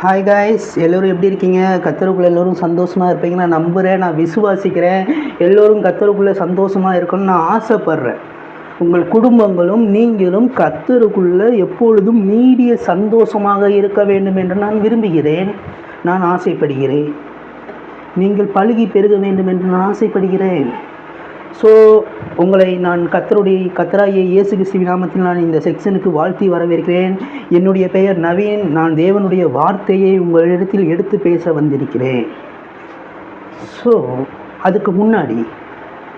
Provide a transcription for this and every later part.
Hi guys, எல்லோரும் எப்படி இருக்கீங்க? கத்தருக்குள்ளே எல்லோரும் சந்தோஷமாக இருப்பீங்க நான் நம்புகிறேன், நான் விசுவாசிக்கிறேன். எல்லோரும் கத்தருக்குள்ளே சந்தோஷமாக இருக்கணும்னு நான் ஆசைப்பட்றேன். உங்கள் குடும்பங்களும் நீங்களும் கத்தருக்குள்ளே எப்பொழுதும் நீடிய சந்தோஷமாக இருக்க வேண்டும் என்று நான் விரும்புகிறேன், நான் ஆசைப்படுகிறேன். நீங்கள் பழுகி பெருக வேண்டும் என்று நான் ஆசைப்படுகிறேன். ஸோ உங்களை நான் கத்தராகிய இயேசு கிறிஸ்துவின் நாமத்தில் நான் இந்த செக்ஷனுக்கு வாழ்த்தி வரவேற்கிறேன். என்னுடைய பெயர் நவீன். நான் தேவனுடைய வார்த்தையை உங்களிடத்தில் எடுத்து பேச வந்திருக்கிறேன். ஸோ அதுக்கு முன்னாடி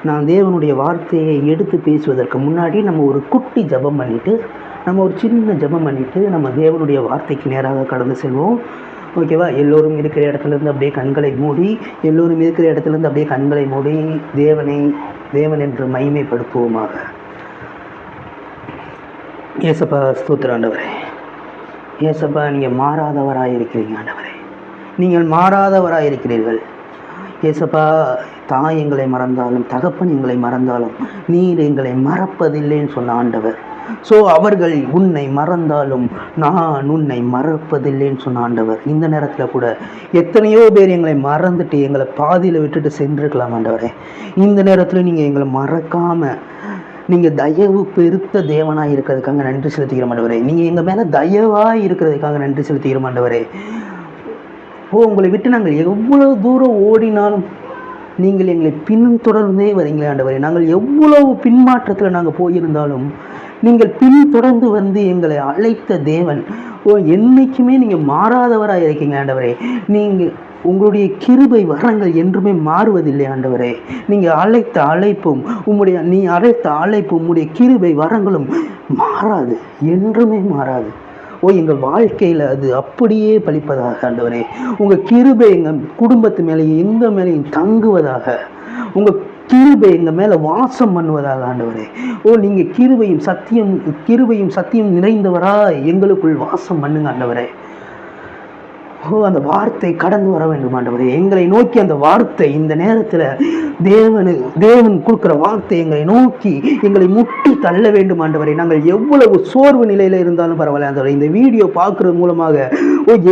நான் தேவனுடைய வார்த்தையை எடுத்து பேசுவதற்கு முன்னாடி நம்ம ஒரு குட்டி ஜெபம் பண்ணிவிட்டு ஒரு சின்ன ஜெபம் பண்ணிவிட்டு நம்ம தேவனுடைய வார்த்தைக்கு நேராக கடந்து செல்வோம். ஓகேவா? எல்லோரும் இருக்கிற இடத்துலேருந்து அப்படியே கண்களை மூடி தேவன் என்று மகிமைப்படுத்துவோமாக. ஏசப்பா, ஸ்தோத்திர ஆண்டவரே. ஏசப்பா, நீங்கள் மாறாதவராயிருக்கிறீங்க ஆண்டவரே. நீங்கள் மாறாதவராயிருக்கிறீர்கள் ஏசப்பா. தாய் எங்களை மறந்தாலும் தகப்பன் எங்களை மறந்தாலும் நீர் எங்களை மறப்பதில்லைன்னு சொன்ன ஆண்டவர். ஸோ அவர்கள் உன்னை மறந்தாலும் நான் உன்னை மறப்பதில்லைன்னு சொன்ன ஆண்டவர். இந்த நேரத்தில் கூட எத்தனையோ பேர் எங்களை மறந்துட்டு எங்களை பாதியில் விட்டுட்டு சென்றிருக்கலாம் ஆண்டவரே. இந்த நேரத்தில் நீங்கள் எங்களை மறக்காமல் நீங்கள் தயவு பெருத்த தேவனாக இருக்கிறதுக்காக நன்றி செலுத்திக்கிற ஆண்டவரே. நீங்கள் எங்கள் மேலே தயவாக இருக்கிறதுக்காக நன்றி செலுத்திக்கிற ஆண்டவரே. உங்களை விட்டு நாங்கள் எவ்வளோ தூரம் ஓடினாலும் நீங்கள் எங்களை பின்தொடர்ந்தே வரீங்களே ஆண்டவரே. நாங்கள் எவ்வளவு பின்மாற்றத்தில் நாங்கள் போயிருந்தாலும் நீங்கள் பின்தொடர்ந்து வந்து எங்களை அழைத்த தேவன். என்னைக்குமே நீங்கள் மாறாதவராக இருக்கீங்க ஆண்டவரே. நீங்கள் உங்களுடைய கிருபை வரங்கள் என்றுமே மாறுவதில்லை ஆண்டவரே. நீங்கள் அழைத்த அழைப்பும் உம்முடைய கிருபை வரங்களும் மாறாது, என்றுமே மாறாது. எங்கள் வாழ்க்கையில் அது அப்படியே பலிப்பதாக ஆண்டவரே. உங்கள் கிருபை எங்கள் குடும்பத்து மேலேயும் எந்த மேலேயும் தங்குவதாக, உங்கள் கிருபை எங்கள் மேலே வாசம் பண்ணுவதாக ஆண்டவரே. நீங்கள் கிருபையும் சத்தியம் நிறைந்தவராய் எங்களுக்குள் வாசம் பண்ணுங்க ஆண்டவரே. அந்த வார்த்தை கடந்து வர வேண்டும் ஆண்டவரே. எங்களை நோக்கி அந்த வார்த்தை இந்த நேரத்தில் தேவன் கொடுக்குற வார்த்தை எங்களை நோக்கி எங்களை முட்டி தள்ள வேண்டும் ஆண்டவரே. நாங்கள் எவ்வளவு சோர்வு நிலையில் இருந்தாலும் பரவாயில்ல ஆண்டவரே. இந்த வீடியோ பார்க்கறது மூலமாக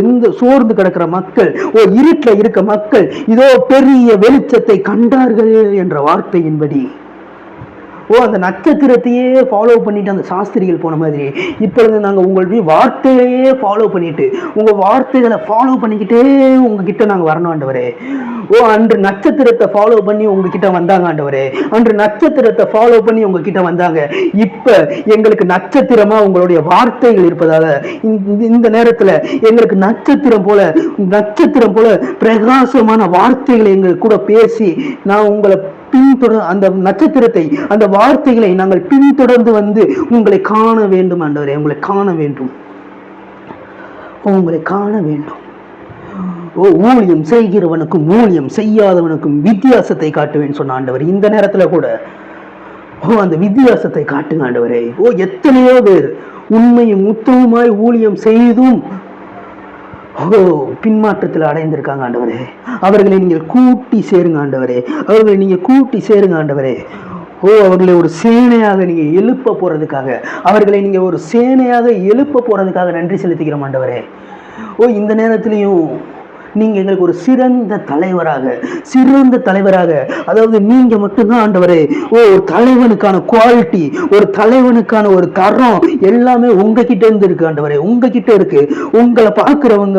எந்த சோர்ந்து கிடக்கிற மக்கள், இருட்டில் இருக்க மக்கள் இதோ பெரிய வெளிச்சத்தை கண்டார்கள் என்ற வார்த்தையின்படி அந்த நட்சத்திரத்தையே ஃபாலோ பண்ணிட்டு அந்த சாஸ்திரிகள் போன மாதிரி இப்பொழுது நாங்கள் உங்களுடைய வார்த்தையே ஃபாலோ பண்ணிட்டு உங்கள் வார்த்தைகளை ஃபாலோ பண்ணிக்கிட்டே உங்ககிட்ட நாங்கள் வரணும் ஆண்டவரே. அன்று நட்சத்திரத்தை ஃபாலோ பண்ணி உங்ககிட்ட வந்தாங்க ஆண்டவரே. அன்று நட்சத்திரத்தை ஃபாலோ பண்ணி உங்ககிட்ட வந்தாங்க. இப்போ எங்களுக்கு நட்சத்திரமா உங்களுடைய வார்த்தைகள் இருப்பதால இந்த நேரத்தில் எங்களுக்கு நட்சத்திரம் போல பிரகாசமான வார்த்தைகளை எங்களுக்கு கூட பேசி நான் உங்களை அந்த நட்சத்திரத்தை, அந்த வார்த்தைகளை நாங்கள் பின்தொடர்ந்து வந்து உங்களை காண வேண்டும் ஆண்டவரே. உங்களை காண வேண்டும். ஊழியம் செய்கிறவனுக்கும் ஊழியம் செய்யாதவனுக்கும் வித்தியாசத்தை காட்டுவேன் சொன்ன ஆண்டவர். இந்த நேரத்துல கூட அந்த வித்தியாசத்தை காட்டுங்க ஆண்டவரே. எத்தனையோ பேர் உண்மையும் உத்தமமாய் ஊழியம் செய்தும் பின்மாற்றத்தில் அடைந்திருக்காங்க ஆண்டவரே. அவர்களை நீங்கள் கூட்டி சேருங்க ஆண்டவரே. அவர்களை ஒரு சேனையாக நீங்க எழுப்ப போறதுக்காக நன்றி செலுத்திக்கிறோம் ஆண்டவரே. இந்த நேரத்திலையும் நீங்க எங்களுக்கு ஒரு சிறந்த தலைவராக அதாவது நீங்க மட்டும்தான் ஆண்டவரே. ஒரு தலைவனுக்கான குவாலிட்டி, ஒரு தலைவனுக்கான ஒரு தரம் எல்லாமே உங்ககிட்ட இருந்து இருக்கு ஆண்டவரே. உங்ககிட்ட இருக்கு. உங்களை பார்க்கிறவங்க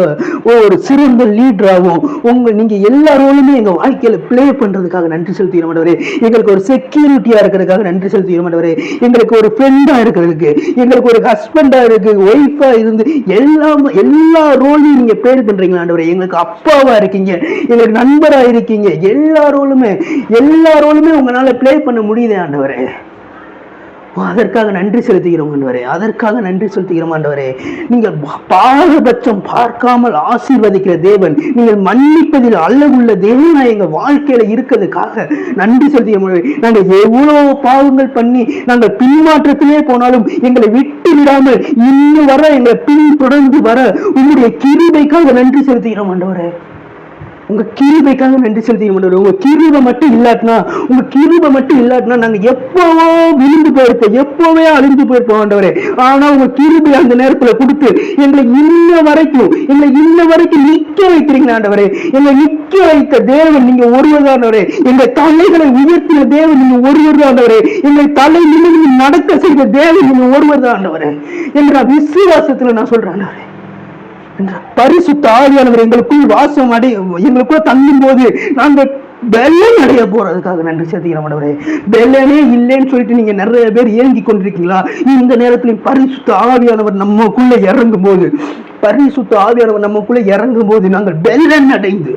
ஒரு சிறந்த லீடராகவும் நீங்க எல்லா ரோலுமே எங்க வாழ்க்கையில பிளே பண்றதுக்காக நன்றி செலுத்திக்கிறோம் ஆண்டவரே. எங்களுக்கு ஒரு செக்யூரிட்டியா இருக்கிறதுக்காக நன்றி செலுத்திக்கிறோம் ஆண்டவரே. எங்களுக்கு ஒரு ஃப்ரெண்டா இருக்கிறதுக்கு, எங்களுக்கு ஒரு ஹஸ்பண்டா இருக்கு, ஒய்ஃபா இருந்து எல்லா ரோலையும் நீங்க பிளே பண்றீங்களா ஆண்டவரே. எங்களுக்கு அப்பாவா இருக்கீங்க, எங்களுக்கு நண்பரா இருக்கீங்க. எல்லாரோலுமே உங்களால பிளே பண்ண முடியுது ஆண்டவரே. அதற்காக நன்றி செலுத்துகிறோம் ஆண்டவரே. நீங்கள் பாரபட்சம் பார்க்காமல் ஆசீர்வதிக்கிற தேவன், நீங்கள் மன்னிப்பதில் அளவுள்ள தேவனா எங்க வாழ்க்கையில இருக்கிறதுக்காக நன்றி செலுத்துகிறோம். நாங்கள் எவ்வளவு பாவங்கள் பண்ணி நாங்கள் பின்மாற்றத்திலே போனாலும் எங்களை விட்டு விடாமல் இன்னும் வர எங்களை பின் தொடர்ந்து வர உங்களுடைய கிருபைக்காக நன்றி செலுத்துகிறோம் ஆண்டவரே. உங்க கிருபைக்காக நன்றி செலுத்திக்க. உங்க கிருபை மட்டும் இல்லாட்டினா நாங்க எப்பவோ விழுந்து போயிருப்போம், எப்பவே அழிந்து போயிருப்போம் ஆண்டவரே. ஆனா உங்க கிருபை அந்த நேரத்துல கொடுத்து எங்களை இன்ன வரைக்கும் நிக்க வைக்கிறீங்க ஆண்டவரே. எங்களை நிக்க வைத்த தேவன் நீங்க ஒருவர் ஆண்டவரே. எங்க தலைகளை உயர்த்தின தேவன் நீங்க ஒருவர் ஆண்டவரே. எங்களை தலை நிமிர்ந்து நடக்க செய்த தேவன் நீங்க ஒருவர் ஆண்டவரே என்ற விசுவாசத்துல நான் சொல்றேன் ஆண்டவரே. பரிசுத்த ஆவியானவர் எங்களுக்குள் வாசம் எங்களுக்குள்ள தங்கும் போது நாங்கள் பெலன் அடைய போறதுக்காக நன்றி செலுத்துகிறோம் ஆண்டவரே. பெலனே இல்லைன்னு சொல்லிட்டு நீங்க நிறைய பேர் ஏங்கி கொண்டிருக்கீங்களா? இந்த நேரத்தில் பரிசுத்த ஆவியானவர் நமக்குள்ள இறங்கும் போது நாங்கள் பெலன் அடைந்து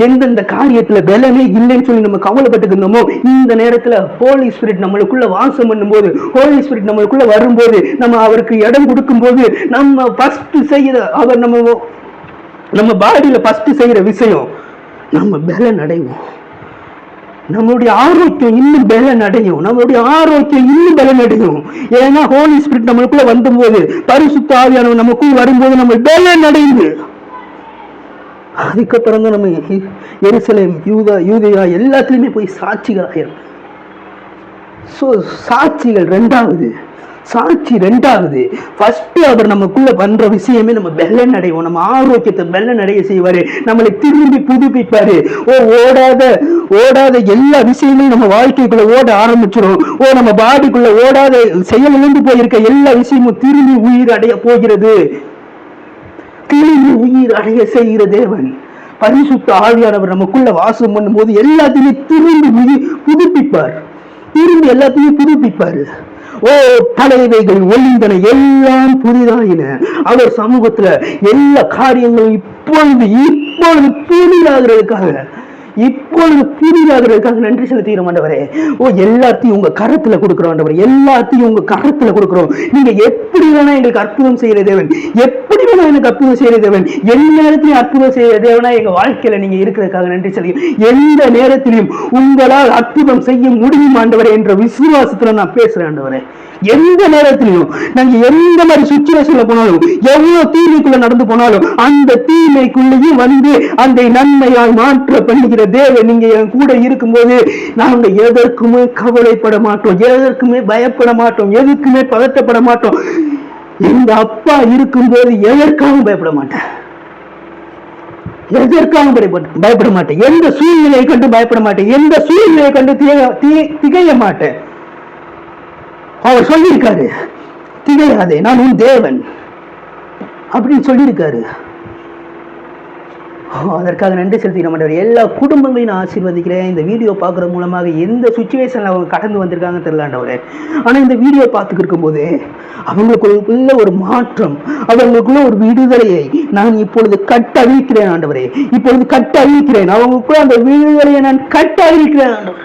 எந்தெந்த காரியத்துல பெலனே இல்லைன்னு சொல்லி நம்ம கவலைப்பட்டு இருந்தோமோ, இந்த நேரத்துல ஹோலி ஸ்பிரிட் நம்மளுக்குள்ள வாசம் பண்ணும்போது, ஹோலி ஸ்பிரிட் நம்மளுக்குள்ள வரும்போது, நம்ம அவருக்கு இடம் கொடுக்கும் போது, நம்ம ஃபர்ஸ்ட் செய்யற அவர் நம்ம பாடியில ஃபர்ஸ்ட் செய்யற விஷயம் நம்ம பெலன் அடைவோம். நம்மளுடைய ஆரோக்கியம் இன்னும் பெலன் அடையும். ஏன்னா ஹோலி ஸ்பிரிட் நம்மளுக்குள்ள வந்தபோது, பரிசுத்த ஆவியானவர் நமக்குள்ள வரும்போது நம்ம பெலன் அடைந்து அதுக்கப்புறம் தான் நம்ம எருசலேம், யூதேயா எல்லாத்துலயுமே போய் சாட்சிகள். சாட்சி ரெண்டாவது. ஃபர்ஸ்ட் அவர் நமக்குள்ள பண்ற விஷயமே நம்ம பெலன் அடைவோம். நம்ம ஆரோக்கியத்தை பெலன் அடைய செய்வாரு. நம்மளை திரும்பி புதுப்பிப்பாரு. ஓடாத எல்லா விஷயங்களும் நம்ம வாழ்க்கைக்குள்ள ஓட ஆரம்பிச்சிடும். நம்ம பாடிக்குள்ள ஓடாத செயலிழந்து போயிருக்க எல்லா விஷயமும் திரும்பி உயிர் அடைய போகிறது. திரும்பி உயிர் அடைய செய்கிற தேவன் பரிசுத்த ஆவியானவர் நமக்குள்ள வாசம் பண்ணும்போது எல்லாத்தையுமே திரும்பி புதுப்பிப்பார். பழையவைகள் ஒளிந்தன, எல்லாம் புதிதாயின. அவர் சமூகத்துல எல்லா காரியங்களும் இப்பொழுது புதிதாகிறதுக்காக நன்றி செலுத்துகிறோம் ஆண்டவரே. எல்லாத்தையும் உங்க கரத்துல கொடுக்கிறோம் ஆண்டவரே. நீங்க எப்படி வேணா எங்களுக்கு அற்புதம் செய்யற தேவன், எந்த நேரத்திலையும் அற்புதம் செய்யற தேவனா எங்க வாழ்க்கையில நீங்க இருக்கிறதுக்காக நன்றி செலுத்துகிறோம். எந்த நேரத்திலையும் உங்களால் அற்புதம் செய்ய முடியும் ஆண்டவரே என்ற விசுவாசத்துல நான் பேசுறேன் ஆண்டவரே. எந்த நேரத்திலையும் நாங்க எந்த மாதிரி சுச்சுவேஷன்ல போனாலும், எவ்வளவு தீமைக்குள்ள நடந்து போனாலும், அந்த தீமைக்குள்ளேயும் வந்து அந்த நன்மையாய் மாற்ற பண்ணுகிற தேவன் நீங்க என் கூட இருக்கும்போது நாங்க எதற்குமே கவலைப்பட மாட்டோம், எதற்குமே பயப்பட மாட்டோம், எதுக்குமே பதட்டப்பட மாட்டோம். எங்க அப்பா இருக்கும்போது எதற்காகவும் பயப்பட மாட்டேன். எந்த சூழ்நிலையை கண்டு பயப்பட மாட்டேன். எந்த சூழ்நிலையை கண்டு திகைய மாட்டேன். அவர் சொல்லியிருக்காரு, திகையாதே, நான் உன் தேவன் அப்படின்னு சொல்லியிருக்காரு. அதற்காக நன்றி செலுத்திக்கிறோம். எல்லா குடும்பங்களையும் நான் ஆசீர்வதிக்கிறேன். இந்த வீடியோ பார்க்குறது மூலமாக எந்த சுச்சுவேஷன்ல அவங்க கடந்து வந்திருக்காங்க தெரியலாண்டவரே. ஆனால் இந்த வீடியோ பார்த்துட்டு இருக்கும்போது அவங்களுக்குள்ள ஒரு மாற்றம், அவங்களுக்குள்ள ஒரு விடுதலையை நான் இப்பொழுது கட்டழிக்கிறேன் ஆண்டவரே. அவங்களுக்குள்ள அந்த விடுதலையை நான் கட்டழிக்கிறேன் ஆண்டவரே.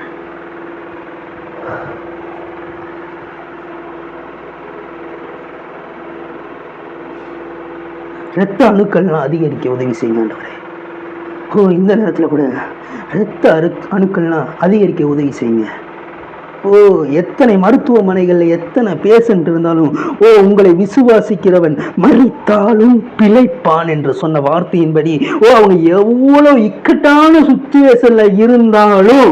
இரத்த அணுக்கள்லாம் அதிகரிக்க உதவி செய்யுங்க ஆண்டவரே. இந்த நேரத்தில் கூட இரத்த அணுக்கள்லாம் அதிகரிக்க உதவி செய்யுங்க. எத்தனை மருத்துவமனைகள்ல எத்தனை பேஷண்ட் இருந்தாலும் உங்களை விசுவாசிக்கிறவன் மரித்தாலும் பிழைப்பான் என்று சொன்ன வார்த்தையின்படி அவங்க எவ்வளவு இக்கட்டான சுச்சுவேஷன்ல இருந்தாலும்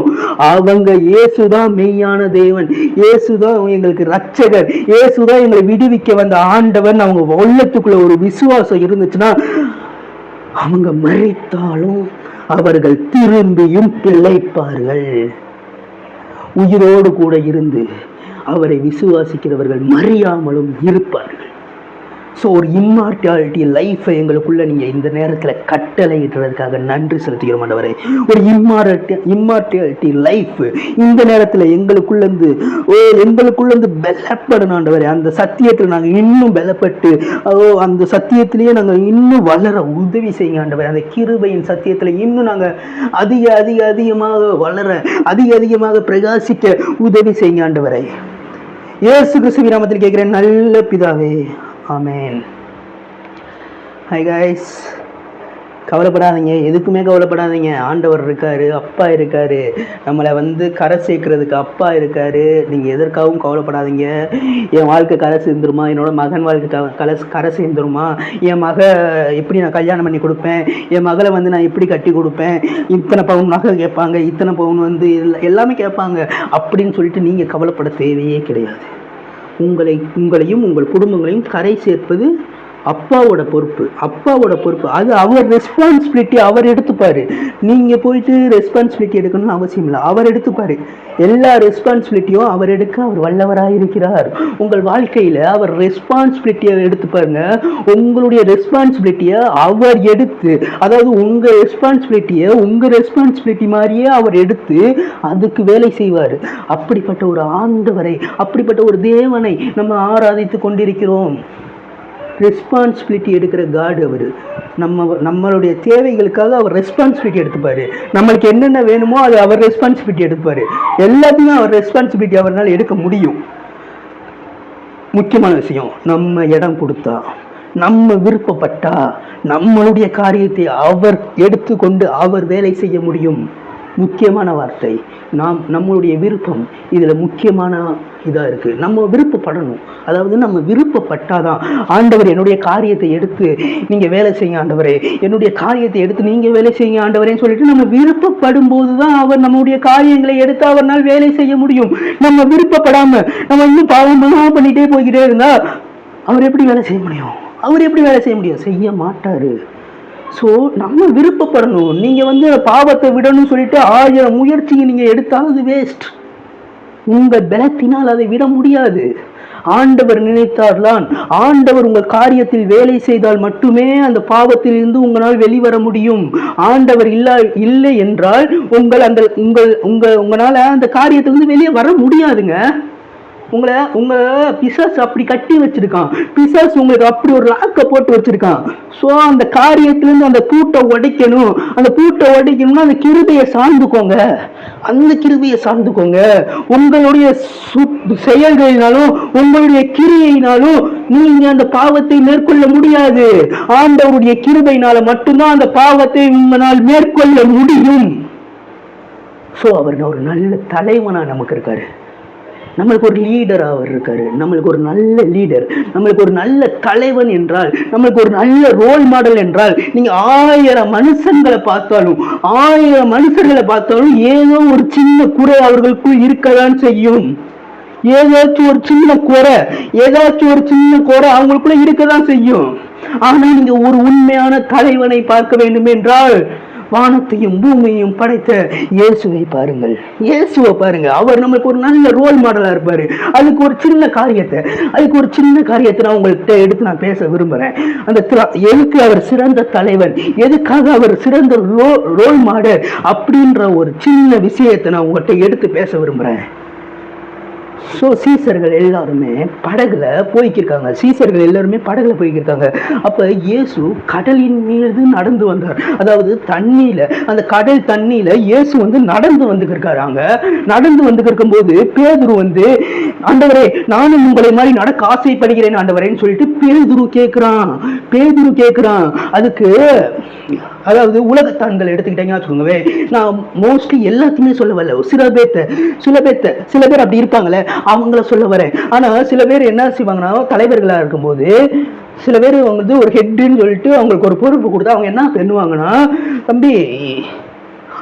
அவங்க இயேசுதான் மெய்யான தேவன், இயேசுதான் எங்களுக்கு ரட்சகர், இயேசுதான் எங்களை விடுவிக்க வந்த ஆண்டவன் அவங்க உள்ளத்துக்குள்ள ஒரு விசுவாசம் இருந்துச்சுன்னா அவங்க மரித்தாலும் அவர்கள் திரும்பியும் பிழைப்பார்கள். உயிரோடு கூட இருந்து அவரை விசுவாசிக்கிறவர்கள் மறியாமலும் இருப்பார்கள். ஸோ ஒரு இம்மார்டாலிட்டி லைஃப்பை எங்களுக்குள்ள நீங்கள் இந்த நேரத்தில் கட்டளையிடுறதுக்காக நன்றி செலுத்துகிறோம் ஆண்டவரே. ஒரு இம்மார்டாலிட்டி லைஃப் இந்த நேரத்தில் எங்களுக்குள்ளேருந்து பலப்படணும் ஆண்டவரே. அந்த சத்தியத்தில் நாங்கள் இன்னும் பலப்பட்டு அந்த சத்தியத்திலேயே நாங்கள் இன்னும் வளர உதவி செய்யுங்க ஆண்டவரே. அந்த கிருபையின் சத்தியத்தில் இன்னும் நாங்கள் அதிகமாக வளர அதிகமாக பிரகாசிக்க உதவி செய்யுங்க ஆண்டவரே. இயேசு கிறிஸ்துவின் நாமத்தில் கேட்கிறேன் நல்ல பிதாவே, ஆமென். Hi guys, கவலைப்படாதீங்க, எதுக்குமே கவலைப்படாதீங்க. ஆண்டவர் இருக்காரு, அப்பா இருக்காரு, நம்மளை வந்து கரை சேர்க்கறதுக்கு அப்பா இருக்காரு. நீங்கள் எதற்காகவும் கவலைப்படாதீங்க. என் வாழ்க்கை கரை சேர்ந்துருமா, என்னோட மகன் வாழ்க்கை கரை சேர்ந்துருமா, என் மக எப்படி நான் கல்யாணம் பண்ணி கொடுப்பேன், என் மகளை வந்து நான் எப்படி கட்டி கொடுப்பேன், இத்தனை பவுன் நகை கேட்பாங்க, இத்தனை பவுன் வந்து எல்லாமே கேட்பாங்க அப்படின்னு சொல்லிட்டு நீங்கள் கவலைப்பட தேவையே கிடையாது. உங்களையும் உங்கள் குடும்பங்களையும் கரை சேர்ப்பது அப்பாவோட பொறுப்பு. அது அவர் ரெஸ்பான்சிபிலிட்டி அவர் எடுத்துப்பாரு. நீங்க போயிட்டு ரெஸ்பான்சிபிலிட்டி எடுக்கணும்னு அவசியம் இல்லை, அவர் எடுத்துப்பாரு. எல்லா ரெஸ்பான்சிபிலிட்டியும் அவர் எடுக்க அவர் வல்லவராக இருக்கிறார். உங்கள் வாழ்க்கையில அவர் ரெஸ்பான்சிபிலிட்டியை எடுத்துப்பாருங்க. உங்களுடைய ரெஸ்பான்சிபிலிட்டியை அவர் எடுத்து, அதாவது உங்க ரெஸ்பான்சிபிலிட்டி மாதிரியே அவர் எடுத்து அதுக்கு வேலை செய்வார். அப்படிப்பட்ட ஒரு ஆண்டவரை, அப்படிப்பட்ட ஒரு தேவனை நம்ம ஆராதித்து கொண்டிருக்கிறோம். ரெஸ்பான்சிபிலிட்டி எடுக்கிற காட் அவர். நம்மளுடைய தேவைகளுக்காக அவர் ரெஸ்பான்சிபிலிட்டி எடுத்துப்பாரு. நம்மளுக்கு என்னென்ன வேணுமோ அது அவர் ரெஸ்பான்சிபிலிட்டி எடுப்பாரு. எல்லாத்தையும் அவர் ரெஸ்பான்சிபிலிட்டி அவரால் எடுக்க முடியும். முக்கியமான விஷயம், நம்ம இடம் கொடுத்தா, நம்ம விருப்பப்பட்டா, நம்மளுடைய காரியத்தை அவர் எடுத்துக்கொண்டு அவர் வேலை செய்ய முடியும். முக்கியமான வார்த்தை, நம்மளுடைய விருப்பம் இதில் முக்கியமான இதாக இருக்குது. நம்ம விருப்பப்படணும். அதாவது நம்ம விருப்பப்பட்டாதான் ஆண்டவர் என்னுடைய காரியத்தை எடுத்து நீங்கள் வேலை செய்யுங்க ஆண்டவரே, என்னுடைய காரியத்தை எடுத்து நீங்கள் வேலை செய்யுங்க ஆண்டவரேன்னு சொல்லிட்டு நம்ம விருப்பப்படும் போது தான் அவர் நம்முடைய காரியங்களை எடுத்து அவரால் வேலை செய்ய முடியும். நம்ம விருப்பப்படாமல் நம்ம இன்னும் பாவமாக பண்ணிகிட்டே போய்கிட்டே இருந்தால் அவர் எப்படி வேலை செய்ய முடியும்? செய்ய மாட்டார். ஸோ நம்ம விருப்பப்படணும். நீங்கள் வந்து பாவத்தை விடணும்னு சொல்லிட்டு 1000 முயற்சியை நீங்கள் எடுத்தாலும் அது வேஸ்ட். உங்கள் பலத்தினால் அதை விட முடியாது. ஆண்டவர் நினைத்தார்தான், ஆண்டவர் உங்கள் காரியத்தில் வேலை செய்தால் மட்டுமே அந்த பாவத்தில் இருந்து உங்களால் வெளிவர முடியும். ஆண்டவர் இல்லை என்றால் உங்களால் அந்த காரியத்திலிருந்து வெளியே வர முடியாதுங்க. உங்களை பிசாசு அப்படி கட்டி வச்சிருக்கான். பிசாசு உங்களுக்கு அப்படி ஒரு லாக்கை போட்டு வச்சிருக்கான். ஸோ அந்த காரியத்திலிருந்து அந்த பூட்டை உடைக்கணும். அந்த பூட்டை உடைக்கணும்னா அந்த கிருபையை சார்ந்துக்கோங்க. உங்களுடைய செயல்களினாலும் உங்களுடைய கிரியையினாலும் நீங்க அந்த பாவத்தை மேற்கொள்ள முடியாது. ஆண்டவருடைய கிருபையினால மட்டும்தான் அந்த பாவத்தை உங்களால் மேற்கொள்ள முடியும். ஸோ அவர் ஒரு நல்ல தலைவனா நமக்கு இருக்காரு. நம்மளுக்கு ஒரு லீடர் அவர் இருக்காரு. நம்மளுக்கு ஒரு நல்ல லீடர், நம்மளுக்கு ஒரு நல்ல தலைவன் என்றால், நம்மளுக்கு ஒரு நல்ல ரோல் மாடல் என்றால், நீங்க 1000 மனுஷர்களை பார்த்தாலும் ஏதோ ஒரு சின்ன குறை அவர்களுக்குள் இருக்கதான் செய்யும். ஏதாச்சும் ஒரு சின்ன குறை அவங்களுக்குள்ள இருக்கதான் செய்யும். ஆனா நீங்க ஒரு உண்மையான தலைவனை பார்க்க வேண்டும் என்றால் வானத்தையும் பூமியையும் படைத்த இயேசுவை பாருங்க. அவர் நமக்கு ஒரு நல்ல ரோல் மாடலா இருப்பாரு. அதுக்கு ஒரு சின்ன காரியத்தை நான் உங்கள்கிட்ட எடுத்து நான் பேச விரும்புறேன். எதுக்கு அவர் சிறந்த தலைவன், எதுக்காக அவர் சிறந்த ரோல் மாடல் அப்படின்ற ஒரு சின்ன விஷயத்தை நான் உங்கள்கிட்ட எடுத்து பேச விரும்புறேன். ஸோ சீசர்கள் எல்லாருமே படகுல போய்க்கிருக்காங்க. அப்போ இயேசு கடலின் மீது நடந்து வந்தார். அதாவது அந்த கடல் தண்ணியில இயேசு வந்து நடந்து வந்துருக்கும் போது பேதுரு வந்து, ஆண்டவரே நானும் உங்களை மாதிரி நடக்க ஆசைப்படுகிறேன் ஆண்டவரேன்னு சொல்லிட்டு பேதுரு கேட்கிறான். அதுக்கு அதாவது உலகத்தான்கள் எடுத்துக்கிட்டீங்கன்னா வச்சுக்கோங்கவே, நான் மோஸ்ட்லி எல்லாத்தையுமே சொல்ல வரல. சில பேர் அப்படி இருப்பாங்களே அவங்கள சொல்ல வரேன். ஆனா சில பேர் என்ன செய்வாங்கன்னா, தலைவர்களா இருக்கும்போது சில பேர் வந்து ஒரு ஹெட்ன்னு சொல்லிட்டு அவங்களுக்கு ஒரு பொறுப்பு கொடுத்தா அவங்க என்ன பண்ணுவாங்கன்னா, தம்பி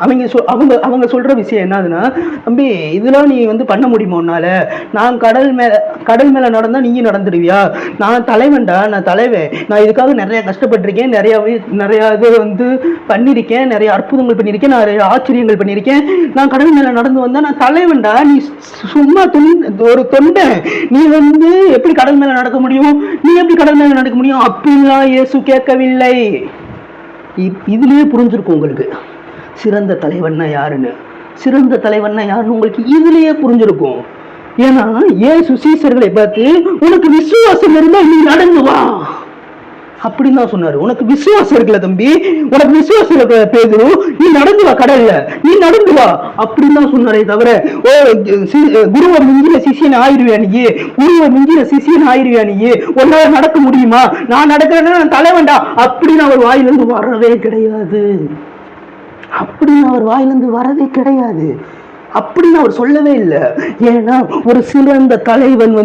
அவங்க சொல்ற விஷயம் என்னதுன்னா, தம்பி இதெல்லாம் நீ வந்து பண்ண முடியுமா உன்னால? நான் கடல் மேல நடந்தா நீங்க நடந்துடுவியா? நான் தலைவன்டா, நான் இதுக்காக நிறைய கஷ்டப்பட்டிருக்கேன், நிறைய இது வந்து பண்ணிருக்கேன், நிறைய அற்புதங்கள் பண்ணிருக்கேன், நிறைய ஆச்சரியங்கள் பண்ணிருக்கேன். நான் கடல் மேல நடந்து வந்தா நான் தலைவன்டா, நீ சும்மா ஒரு தொண்டை, நீ வந்து எப்படி கடல் மேல நடக்க முடியும்? அப்படின்லாம் இயேசு கேட்கவில்லை. இதுலயே புரிஞ்சிருக்கும் உங்களுக்கு சிறந்த தலைவன்னா யாருன்னு உங்களுக்கு இதுலயே புரிஞ்சிருக்கும். ஏன்னா இயேசு சீசர்களை பார்த்து, உனக்கு விசுவாசம் இருந்தா நீ நடந்து வா, அப்படின்னு தான் சொன்னாரு. உனக்கு விசுவாசம் இருக்குல்ல தம்பி, உனக்கு விசுவாசம் இருக்கிற பேதுரு, நீ நடந்து வா கடல்ல, நீ நடந்து வா அப்படின்னு தான் சொன்னாரே தவிர, ஓ குருவை மிஞ்சின சிஷியன் ஆயிருவியா நீ, குருவை மிஞ்சின சிஷியன் ஆயிருவியா நீ, உன்னால நடக்க முடியுமா, நான் நடக்கிறேன்னா நான் தலைவன்டா அப்படின்னு அவர் வாயிலிருந்து வரவே கிடையாது. அப்படின்னு அவர் வாயிலிருந்து வரவே கிடையாது. அப்படின்னு அவர் சொல்லவே இல்லை. ஏன்னா ஒரு சிறந்த தலைவன்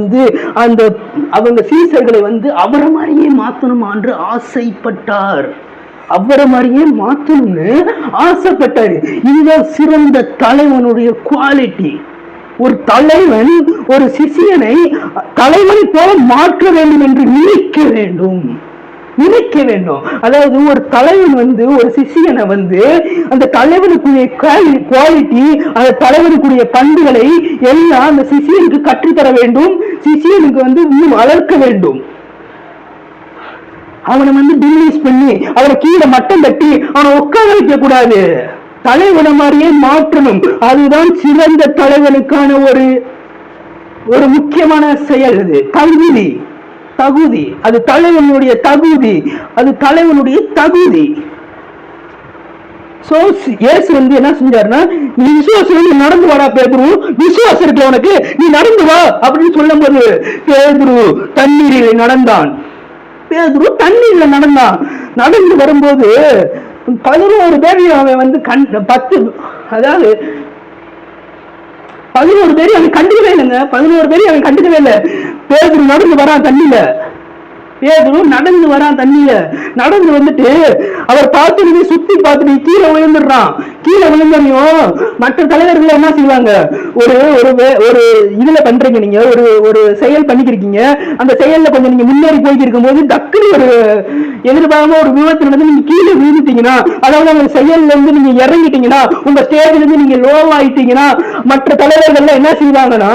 அந்த அவங்க சீசர்களை அவரை மாதிரியே மாத்தணும் என்று ஆசைப்பட்டார். அவரை மாதிரியே மாத்தணும்னு ஆசைப்பட்டாரு. இதுதான் சிறந்த தலைவனுடைய குவாலிட்டி. ஒரு தலைவன் ஒரு சிஷியனை தலைவனை போல மாற்ற வேண்டும் என்று நினைக்க வேண்டும். அதாவது ஒரு தலைவன் ஒரு சிஷியனை அந்த தலைவனுக்குரிய குவாலிட்டி, அந்த தலைவனுக்குரிய பண்புகளை எல்லாம் அந்த சிஷியனுக்கு கற்றுத்தர வேண்டும். சிஷியனுக்கு இன்னும் வளர்க்க வேண்டும். அவனை டிமினிஷ் பண்ணி அவனை கீழே மட்டம் தட்டி அவனை உட்கார வைக்க கூடாது. தலைவனை மாதிரியே மாற்றணும். அதுதான் சிறந்த தலைவனுக்கான ஒரு முக்கியமான செயல். அது தகுதி. அது தலைவனுடைய தகுதி. இயேசு என்ன செஞ்சாருன்னா, நீ விசுவாசம் நடந்து வாடா பேதுரு, விசுவாசம் இருக்கு உனக்கு, நீ நடந்து வா அப்படின்னு சொல்லும் போது பேதுரு தண்ணீரில் நடந்தான். நடந்து வரும்போது 11 பேர் அவன் 11 பேர் அவன் கண்டுக்கவே இல்லைங்க. 11 பேர் அவன் கண்டுக்கவே இல்லை. பேதுரு நடந்து வரான் தண்ணியில. நடந்து வந்துட்டு அவர் பார்த்துட்டு சுத்தி பார்த்துட்டு கீழே விழுந்துடுறான். மற்ற தலைவர்கள் என்ன செய்வாங்க, ஒரு இதுல பண்றீங்க, நீங்க ஒரு செயல் பண்ணிக்கிறீங்க, அந்த செயல்ல கொஞ்சம் நீங்க முன்னேறி போயிட்டு இருக்கும் போது டக்குனு ஒரு எதிர்பாராம ஒரு விபத்து நடந்து நீங்க கீழே விழுந்துட்டீங்கன்னா, அதாவது அந்த செயல்ல இருந்து நீங்க இறங்கிட்டீங்கன்னா, உங்க ஸ்டேஜ்ல இருந்து நீங்க லோ ஆயிட்டீங்கன்னா, மற்ற தலைவர்கள் என்ன செய்வாங்கன்னா,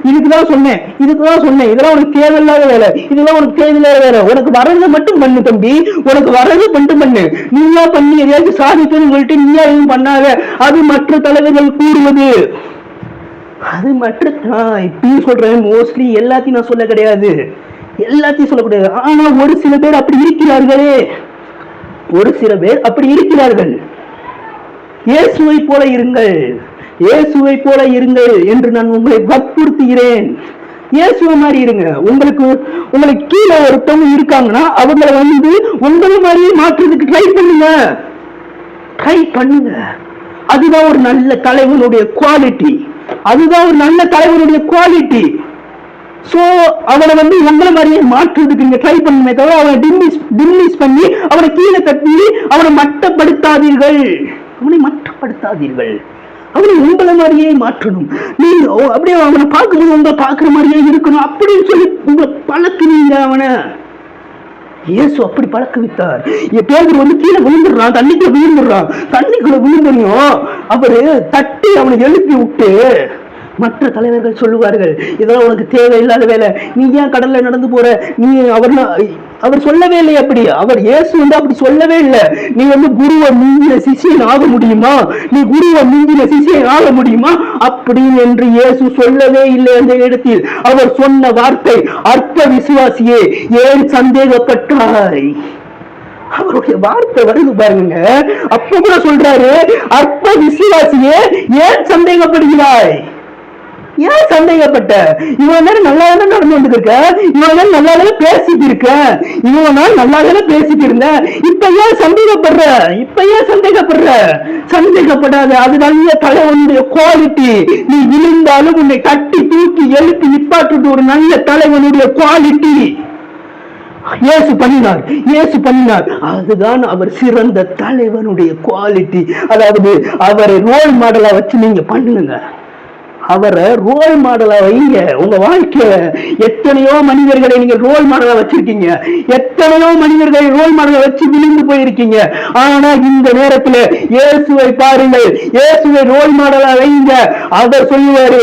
இதுக்குதான் சொன்னேன், இதெல்லாம் உனக்கு தேவையில்லாத வேலை, இதெல்லாம் உனக்கு தேவையில்லாத வேலை, உனக்கு வரதை மட்டும் பண்ணு தம்பி, உனக்கு வரது மட்டும் பண்ணு, நீயா பண்ணி எதையாச்சும் சாதிக்கணும்னு சொல்லிட்டு நீயா எதுவும் பண்ணாத. அது மற்ற தலைவர்கள் கூறுவது. அது இப்பயும் சொல்றேன், மோஸ்ட்லி எல்லாத்தையும் நான் சொல்ல கிடையாது, எல்லாத்தையும் சொல்லக்கூடாது. ஆனா ஒரு சில பேர் அப்படி இருக்கிறார்கள். இயேசுவை போல இருங்கள் என்று நான் உங்களை வற்புறுத்துகிறேன். இயேசுவை மாதிரி இருங்க. உங்களுக்கு கீழே ஒருத்தவங்க இருக்காங்கன்னா அவங்களை உங்களை மாதிரியே மாற்றுறதுக்கு ட்ரை பண்ணுங்க. அதுதான் ஒரு நல்ல தலைவனுடைய குவாலிட்டி. சோ அவனை உங்களை மாதிரியே மாற்றுறதுக்கு நீங்க ட்ரை பண்ணுமே தவிர அவனை டிமினிஷ் பண்ணி அவனை கீழே தட்டி அவனை மட்டப்படுத்தாதீர்கள். அவனை உங்களை மாதிரியே மாற்றணும். நீங்க அப்படியே அவனை பார்க்கும்போது உங்களை பார்க்குற மாதிரியே இருக்கணும் அப்படின்னு சொல்லி உங்களை பழக்குனீங்க. அவனை இயேசு அப்படி பழக்க வைத்தார். பேதுரு கீழே விழுந்துடுறான், தண்ணிக்குள்ள விழுந்தனையும் அவரு தட்டி அவனை எழுப்பி விட்டு, மற்ற தலைவர்கள் சொல்லுவார்கள், இதெல்லாம் உனக்கு தேவையில்லாத வேலை, நீ ஏன் கடல்ல நடந்து போற, நீ அவர் சொல்லவே இல்லை. அப்படி அவர் இயேசு அப்படி சொல்லவே இல்லை. நீ குருவை மிஞ்சின சிஷியன் ஆக முடியுமா அப்படின்னு என்று இயேசு சொல்லவே இல்லை. அந்த இடத்தில் அவர் சொன்ன வார்த்தை, அற்ப விசுவாசியே ஏன் சந்தேகப்பட்டாய். அவருடைய வார்த்தை வருது பாருங்க. அப்ப கூட சொல்றாரு, அற்ப விசுவாசியே ஏன் சந்தேகப்படுகிறாய், ஏன் சந்தேகப்பட்ட, இவ்வளவு நேரம் நல்லா நடந்து வந்துருக்க, இவ்வளவு நேரம் நல்லா பேசிட்டு இருக்க, இவ்வளவு நாள் நல்லா பேசிட்டு இருந்த, இப்ப ஏன் சந்தேகப்படாத. அது நல்ல தலைவனுடைய குவாலிட்டி. நீ விழுந்தாலும் உன்னை கட்டி தூக்கி எழுப்பி நிப்பாட்டு ஒரு நல்ல தலைவனுடைய குவாலிட்டி. இயேசு பண்ணினார். அதுதான் அவர் சிறந்த தலைவனுடைய குவாலிட்டி. அதாவது அவரை ரோல் மாடலா வச்சு நீங்க பண்ணுங்க. அவரை ரோல் மாடலா வைங்க உங்க வாழ்க்கையில. எத்தனையோ மனிதர்களை நீங்க ரோல் மாடலா வச்சிருக்கீங்க, எத்தனையோ மனிதர்களை ரோல் மாடலா வச்சு விழுந்து போயிருக்கீங்க. ஆனா இந்த நேரத்துல இயேசுவை பாருங்கள், இயேசுவை ரோல் மாடலா வைங்க. அவர் சொல்லுவாரு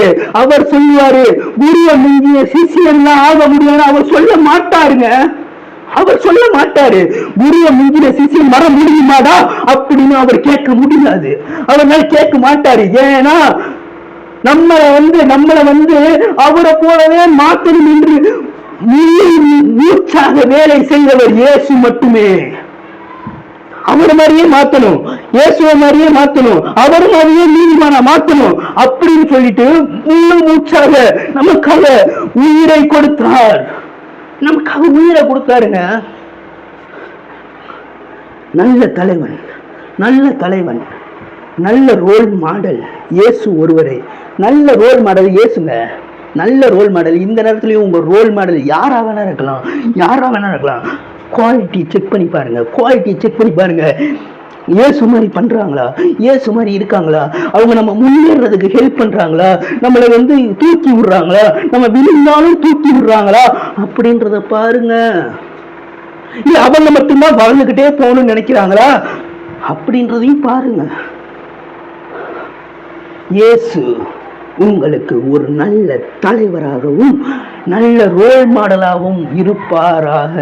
குருவை மிஞ்சிய சிஷியன்லாம் ஆக முடியாது. அவர் சொல்ல மாட்டாரு. குருவை மிஞ்சின சிஷியன் வர முடியுமாடா அப்படின்னு அவர் கேட்க முடியாது. அவர்னால கேட்க மாட்டாரு. ஏன்னா நம்மளை அவரை போலவே மாற்றணும் என்று மூச்சாக வேலை செய்தவர் இயேசு மட்டுமே. அவரை மாதிரியே மாத்தணும், இயேசுவை மாதிரியே மாத்தணும், அவர் மாதிரியே நீதிமானா மாத்தணும் அப்படின்னு சொல்லிட்டு முழு மூச்சாக நமக்காக உயிரை கொடுத்தார். நமக்காக உயிரை கொடுத்தாருங்க. நல்ல தலைவன், நல்ல தலைவன், நல்ல ரோல் மாடல் இயேசு ஒருவரே. நல்ல ரோல் மாடல் இயேசுங்க, நல்ல ரோல் மாடல். இந்த நேரத்துலயும் உங்க ரோல் மாடல் யாரா வேணா இருக்கலாம், யாரா வேணா இருக்கலாம். குவாலிட்டி செக் பண்ணி பாருங்க, குவாலிட்டி செக் பண்ணி பாருங்க. இயேசு மாதிரி பண்றாங்களா, இயேசு மாதிரி இருக்காங்களா, அவங்க நம்ம முன்னேறதுக்கு ஹெல்ப் பண்றாங்களா, நம்மளை தூக்கி விடுறாங்களா, நம்ம விழுந்தாலும் தூக்கி விடுறாங்களா அப்படின்றத பாருங்க. இல்ல அவங்க மட்டும்தான் வளர்ந்துகிட்டே போகணும்னு நினைக்கிறாங்களா அப்படின்றதையும் பாருங்க. இயேசு உங்களுக்கு ஒரு நல்ல தலைவராகவும் நல்ல ரோல் மாடலாகவும் இருப்பாராக.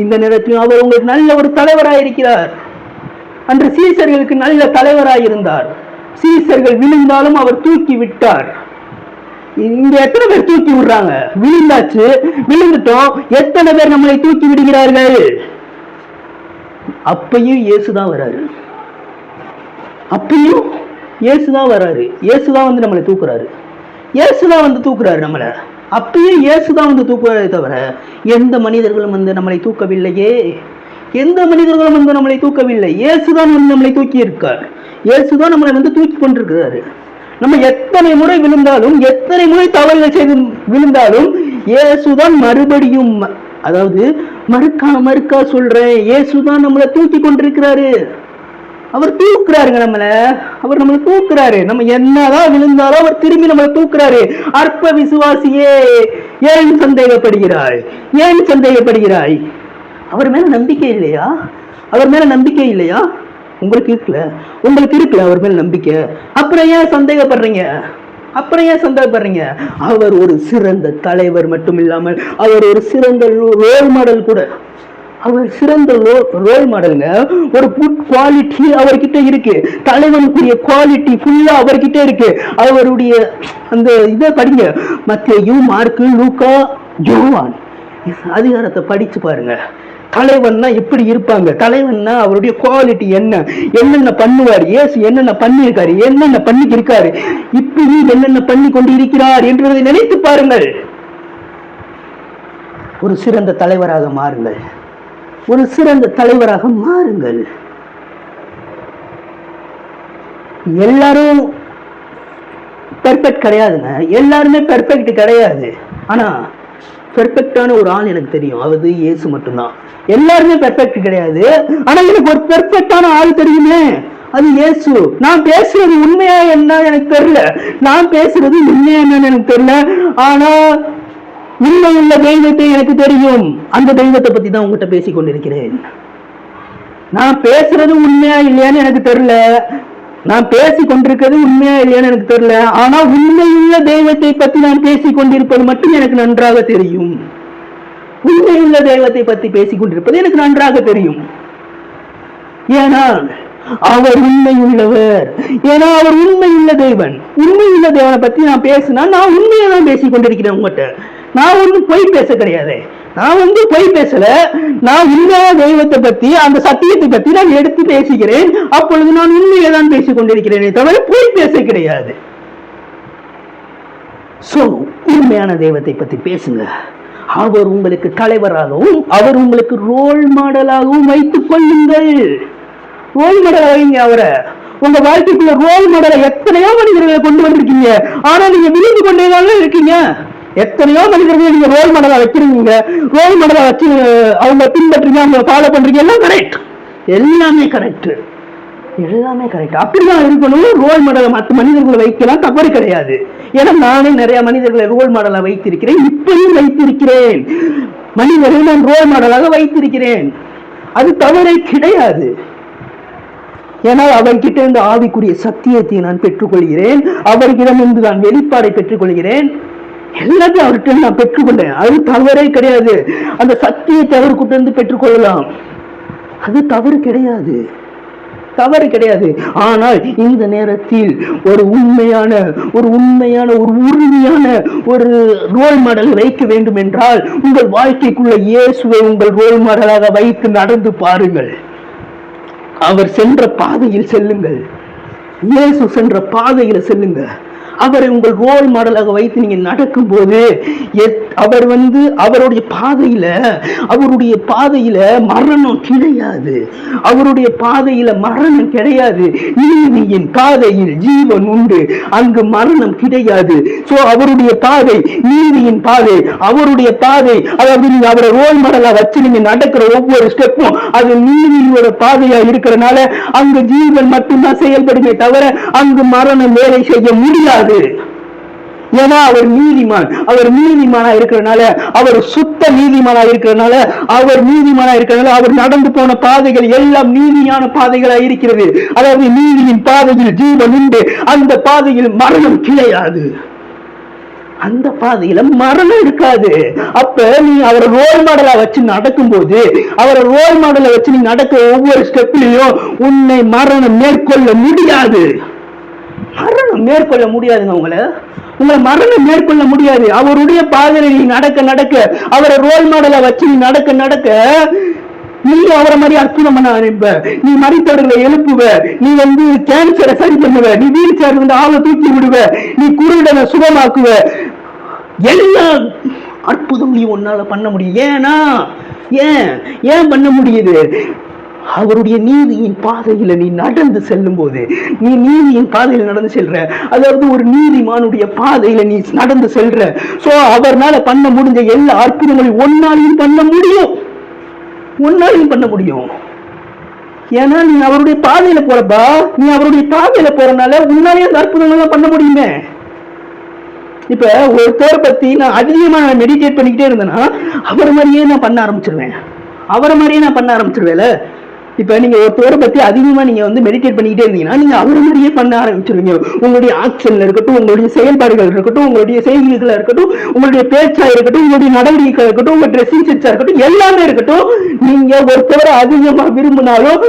இந்த நேரத்தில் அவர் உங்களுக்கு நல்ல ஒரு தலைவராக இருக்கிறார். அன்று சீசர்களுக்கு நல்ல தலைவராக இருந்தார். சீசர்கள் விழுந்தாலும் அவர் தூக்கி விட்டார். இங்க எத்தனை பேர் தூக்கி விடுறாங்க? விழுந்தாச்சு, விழுந்துட்டோம், எத்தனை பேர் நம்மளை தூக்கி விடுகிறார்கள்? அப்பையும் இயேசுதான் வராரு, அப்பையும் இயேசுதான் வராரு. இயேசுதான் நம்மளை தூக்குறாரு, இயேசுதான் தூக்குறாரு நம்மளை. அப்பயும் இயேசுதான் தூக்குறாரே தவிர எந்த மனிதர்களும் நம்மளை தூக்கவில்லையே. எந்த மனிதர்களும் நம்மளை தூக்கவில்லை. இயேசுதான் நம்மளை தூக்கி இருக்கார். இயேசுதான் நம்மளை தூக்கி கொண்டிருக்கிறாரு. நம்ம எத்தனை முறை விழுந்தாலும், எத்தனை முறை தவறுகள் செய்து விழுந்தாலும் இயேசுதான் மறுபடியும், அதாவது மறுக்கா சொல்றேன், இயேசுதான் நம்மளை தூக்கி கொண்டிருக்கிறாரு. அவர் தூக்குறாருங்க நம்மள, அவர் நம்மளை தூக்குறாரு. நம்ம என்னதான் விழுந்தாலும் அவர் திரும்பி நம்மளை தூக்குறாரு. அற்ப விசுவாசியே, ஏன் சந்தேகப்படுகிறாய், ஏன் சந்தேகப்படுகிறாய்? அவர் மேல நம்பிக்கை இல்லையா? அவர் மேல நம்பிக்கை இல்லையா? உங்களுக்கு இருக்குல்ல, உங்களுக்கு இருக்குல்ல அவர் மேல நம்பிக்கை. அப்புறம் ஏன் சந்தேகப்படுறீங்க? அப்புறம் ஏன் சந்தேகப்படுறீங்க? அவர் ஒரு சிறந்த தலைவர் மட்டும் இல்லாமல் அவர் ஒரு சிறந்த ரோல் மாடல் கூட. அவர் சிறந்த ரோல் மாடலுங்க. ஒரு குட் குவாலிட்டி அவர்கிட்ட இருக்கு. தலைவனுக்குரிய குவாலிட்டி ஃபுல்லா அவர்கிட்ட இருக்கு. அவருடைய அந்த இதை படிங்க, மத்தேயு, மார்க்கு, லூக்கா, யோவான் அதிகாரத்தை படிச்சு பாருங்க. தலைவன்னா எப்படி இருப்பாங்க, தலைவன்னா அவருடைய குவாலிட்டி என்ன, என்னென்ன பண்ணுவார், இயேசு என்னென்ன பண்ணியிருக்காரு, என்னென்ன பண்ணிக்கு இருக்காரு, இப்படி என்னென்ன பண்ணி கொண்டு இருக்கிறார் என்றதை நினைத்து பாருங்கள். ஒரு சிறந்த தலைவராக மாறுங்கள், ஒரு சிறந்த தலைவராக மாறுங்கள். எல்லாரும் பெர்ஃபெக்ட் கிடையாதுங்க, எல்லாருமே பெர்ஃபெக்ட் கிடையாது. ஆனா பெர்ஃபெக்டான ஒரு ஆள் எனக்கு தெரியும், அது இயேசு மட்டும்தான். எல்லாருமே பெர்ஃபெக்ட் கிடையாது, ஆனா எனக்கு ஒரு பெர்ஃபெக்டான ஆள் தெரியுமே, அது இயேசு. நான் பேசுறது உண்மையா என்ன எனக்கு தெரியல, நான் பேசுறது உண்மையா என்னன்னு எனக்கு தெரியல, ஆனா உண்மையுள்ள தெய்வத்தை எனக்கு தெரியும். அந்த தெய்வத்தை பத்தி தான் உங்ககிட்ட பேசிக் கொண்டிருக்கிறேன். நான் பேசுறது உண்மையா இல்லையான்னு எனக்கு தெரியல, நான் பேசிக் கொண்டிருக்கிறது உண்மையா இல்லையான்னு எனக்கு தெரியல, ஆனா உண்மையுள்ள தெய்வத்தை பத்தி நான் பேசிக் கொண்டிருப்பது மட்டும் எனக்கு நன்றாக தெரியும். உண்மையுள்ள தெய்வத்தை பத்தி பேசிக் கொண்டிருப்பது எனக்கு நன்றாக தெரியும். ஏன்னா அவர் உண்மை உள்ளவர், ஏன்னா அவர் உண்மையுள்ள தேவன். உண்மையுள்ள தேவனை பத்தி நான் பேசினா நான் உண்மையை தான் பேசிக் கொண்டிருக்கிறேன் உங்ககிட்ட. நான் ஒன்றும் பொய் பேச கிடையாது, நான் பொய் பேசல. நான் உண்மையான தெய்வத்தை பத்தி, அந்த சத்தியத்தை பத்தி நான் எடுத்து பேசுகிறேன். அப்பொழுது நான் உண்மையை தான் பேசிக் கொண்டிருக்கிறேனே தவிர பொய் பேச கிடையாது. சோ உண்மையான தெய்வத்தை பத்தி பேசுங்க. அவர் உங்களுக்கு தலைவராகவும் அவர் உங்களுக்கு ரோல் மாடலாகவும் வைத்துக் கொள்ளுங்கள். ரோல் மாடல் வைங்க அவரை. உங்க வாழ்க்கைக்குள்ள ரோல் மாடலை எத்தனையோ மனிதர்களை கொண்டு வந்திருக்கீங்க, ஆனா நீங்க விழுந்து கொண்டேதான் இருக்கீங்க. எத்தனையோ மனிதர்கள் நீங்க ரோல் மாடலா வைக்கிறீங்க, ரோல் மாடலா வச்சு அவங்க பின்பற்றுங்க, அவங்க ஃபாலோ பண்றீங்க, எல்லாம் கரெக்ட், எல்லாமே கரெக்ட், எல்லாமே கரெக்ட். அப்படிதான் இருக்கணும். ரோல் மாடலை மற்ற மனிதர்களை வைக்கலாம், தவறு கிடையாது. ஏன்னா நானே நிறைய மனிதர்களை ரோல் மாடலா வைத்திருக்கிறேன், இப்பயும் வைத்திருக்கிறேன். மனிதர்களை நான் ரோல் மாடலாக வைத்திருக்கிறேன், அது தவறே கிடையாது. ஏன்னா அவர்கிட்ட இருந்து ஆவிக்குரிய சத்தியத்தை நான் பெற்றுக்கொள்கிறேன், அவர்கிடம் இருந்து நான் வெளிப்பாடை பெற்றுக்கொள்கிறேன், எல்லாத்தையும் அவர்கிட்ட நான் பெற்றுக்கொண்டேன், அது தவறே கிடையாது. அந்த சத்தியத்தை அவர்கிட்ட இருந்து பெற்றுக்கொள்ளலாம், அது தவறு கிடையாது. தவறு கிடையாது. ஆனால் இந்த நேரத்தில் ஒரு உண்மையான ஒரு உறுதியான ஒரு ரோல் மாடல் வைக்க வேண்டும் என்றால் உங்கள் வாழ்க்கைக்குள்ள இயேசுவை உங்கள் ரோல் மாடலாக வைத்து நடந்து பாருங்கள். அவர் சென்ற பாதையில் செல்லுங்கள். இயேசு சென்ற பாதையில செல்லுங்க. அவரை உங்கள் ரோல் மாடலாக வைத்து நீங்க நடக்கும் போது அவருடைய பாதையில மரணம் கிடையாது. அவருடைய பாதையில மரணம் கிடையாது. நீதியின் பாதையில் ஜீவன் உண்டு, அங்கு மரணம் கிடையாது. சோ அவருடைய பாதை நீதியின் பாதை, அவருடைய பாதை. அதாவது நீங்க அவரை ரோல் மாடலா வச்சு நீங்க நடக்கிற ஒவ்வொரு ஸ்டெப்பும் அது நீதியோட பாதையா இருக்கிறனால அங்கு ஜீவன் மட்டும்தான் செயல்படுமே தவிர அங்கு மரணம் வேலை செய்ய முடியாது. ஏன்னா அவர் நீதிமானா இருக்கிறனால, அவர் சுத்த நீதிமானா இருக்கிறனால, அவர் நடந்து போன பாதைகள் எல்லாம் நீதியான பாதைகளா இருக்கிறது. அதாவது நீதியின் பாதையில் ஜீவன் உண்டு, அந்த பாதையில் மரணம் கிடையாது, அந்த பாதையில மரணம் இருக்காது. அப்ப நீ அவரை ரோல் மாடலா வச்சு நடக்கும் போது, அவரை ரோல் மாடலா வச்சு நீ நடக்கிற ஒவ்வொரு ஸ்டெப்லயும் உன்னை மரணம் மேற்கொள்ள முடியாது. உங்களை மரணம் மேற்கொள்ள முடியாது. அவருடைய பாதையில நீ நடக்க அவரை ரோல் மாடலா வச்சு நீ நடக்க நீ அவரை மாதிரி அற்புதம் பண்ண ஆரம்பிப்ப. நீ மரித்தவர்களை எழுப்புவ, நீ கேன்சரை சரி பண்ணுவ, நீ வீல் சேர் ஆளை தூக்கி விடுவ, நீ குருடனை சுகமாக்குவ. எல்லா அற்புதம் நீ உன்னால பண்ண முடியும். ஏன் பண்ண முடியுது? அவருடைய நீதியின் பாதையில நீ நடந்து செல்லும் போது, நீ நீதியின் பாதையில நடந்து செல்ற, அதாவது ஒரு நீதிமானுடைய பாதையில நீ நடந்து செல்ற. சோ அவர்னால பண்ண முடிஞ்ச எல்லா அற்புதங்களையும் ஒன்னாலையும் பண்ண முடியும். ஏன்னா நீ அவருடைய பாதையில போறப்பா, நீ அவருடைய பாதையில போறனால உன்னாலே அந்த அற்புதங்கள்லாம் பண்ண முடியுமே. இப்ப ஒருத்தரை பத்தி நான் அதிகமா மெடிடேட் பண்ணிக்கிட்டே இருந்தேன்னா அவரை மாதிரியே நான் பண்ண ஆரம்பிச்சிருவேன். இப்ப நீங்க ஒருத்தரை பத்தி அதிகமா நீங்க மெடிடேட் பண்ணிக்கிட்டே இருந்தீங்கன்னா நீங்க அவரை மாதிரியே பண்ண ஆரம்பிச்சிருவீங்க. உங்களுடைய ஆக்ஷன்ல இருக்கட்டும், உங்களுடைய செயல்பாடுகள் இருக்கட்டும், உங்களுடைய செய்திகளா இருக்கட்டும், உங்களுடைய பேச்சா இருக்கட்டும், உங்களுடைய நடவடிக்கை இருக்கட்டும், உங்க ட்ரெஸ்ஸிங் சென்ஸா இருக்கட்டும், எல்லாமே இருக்கட்டும். நீங்க ஒருத்தவரை அதிகமா விரும்பினாலும்,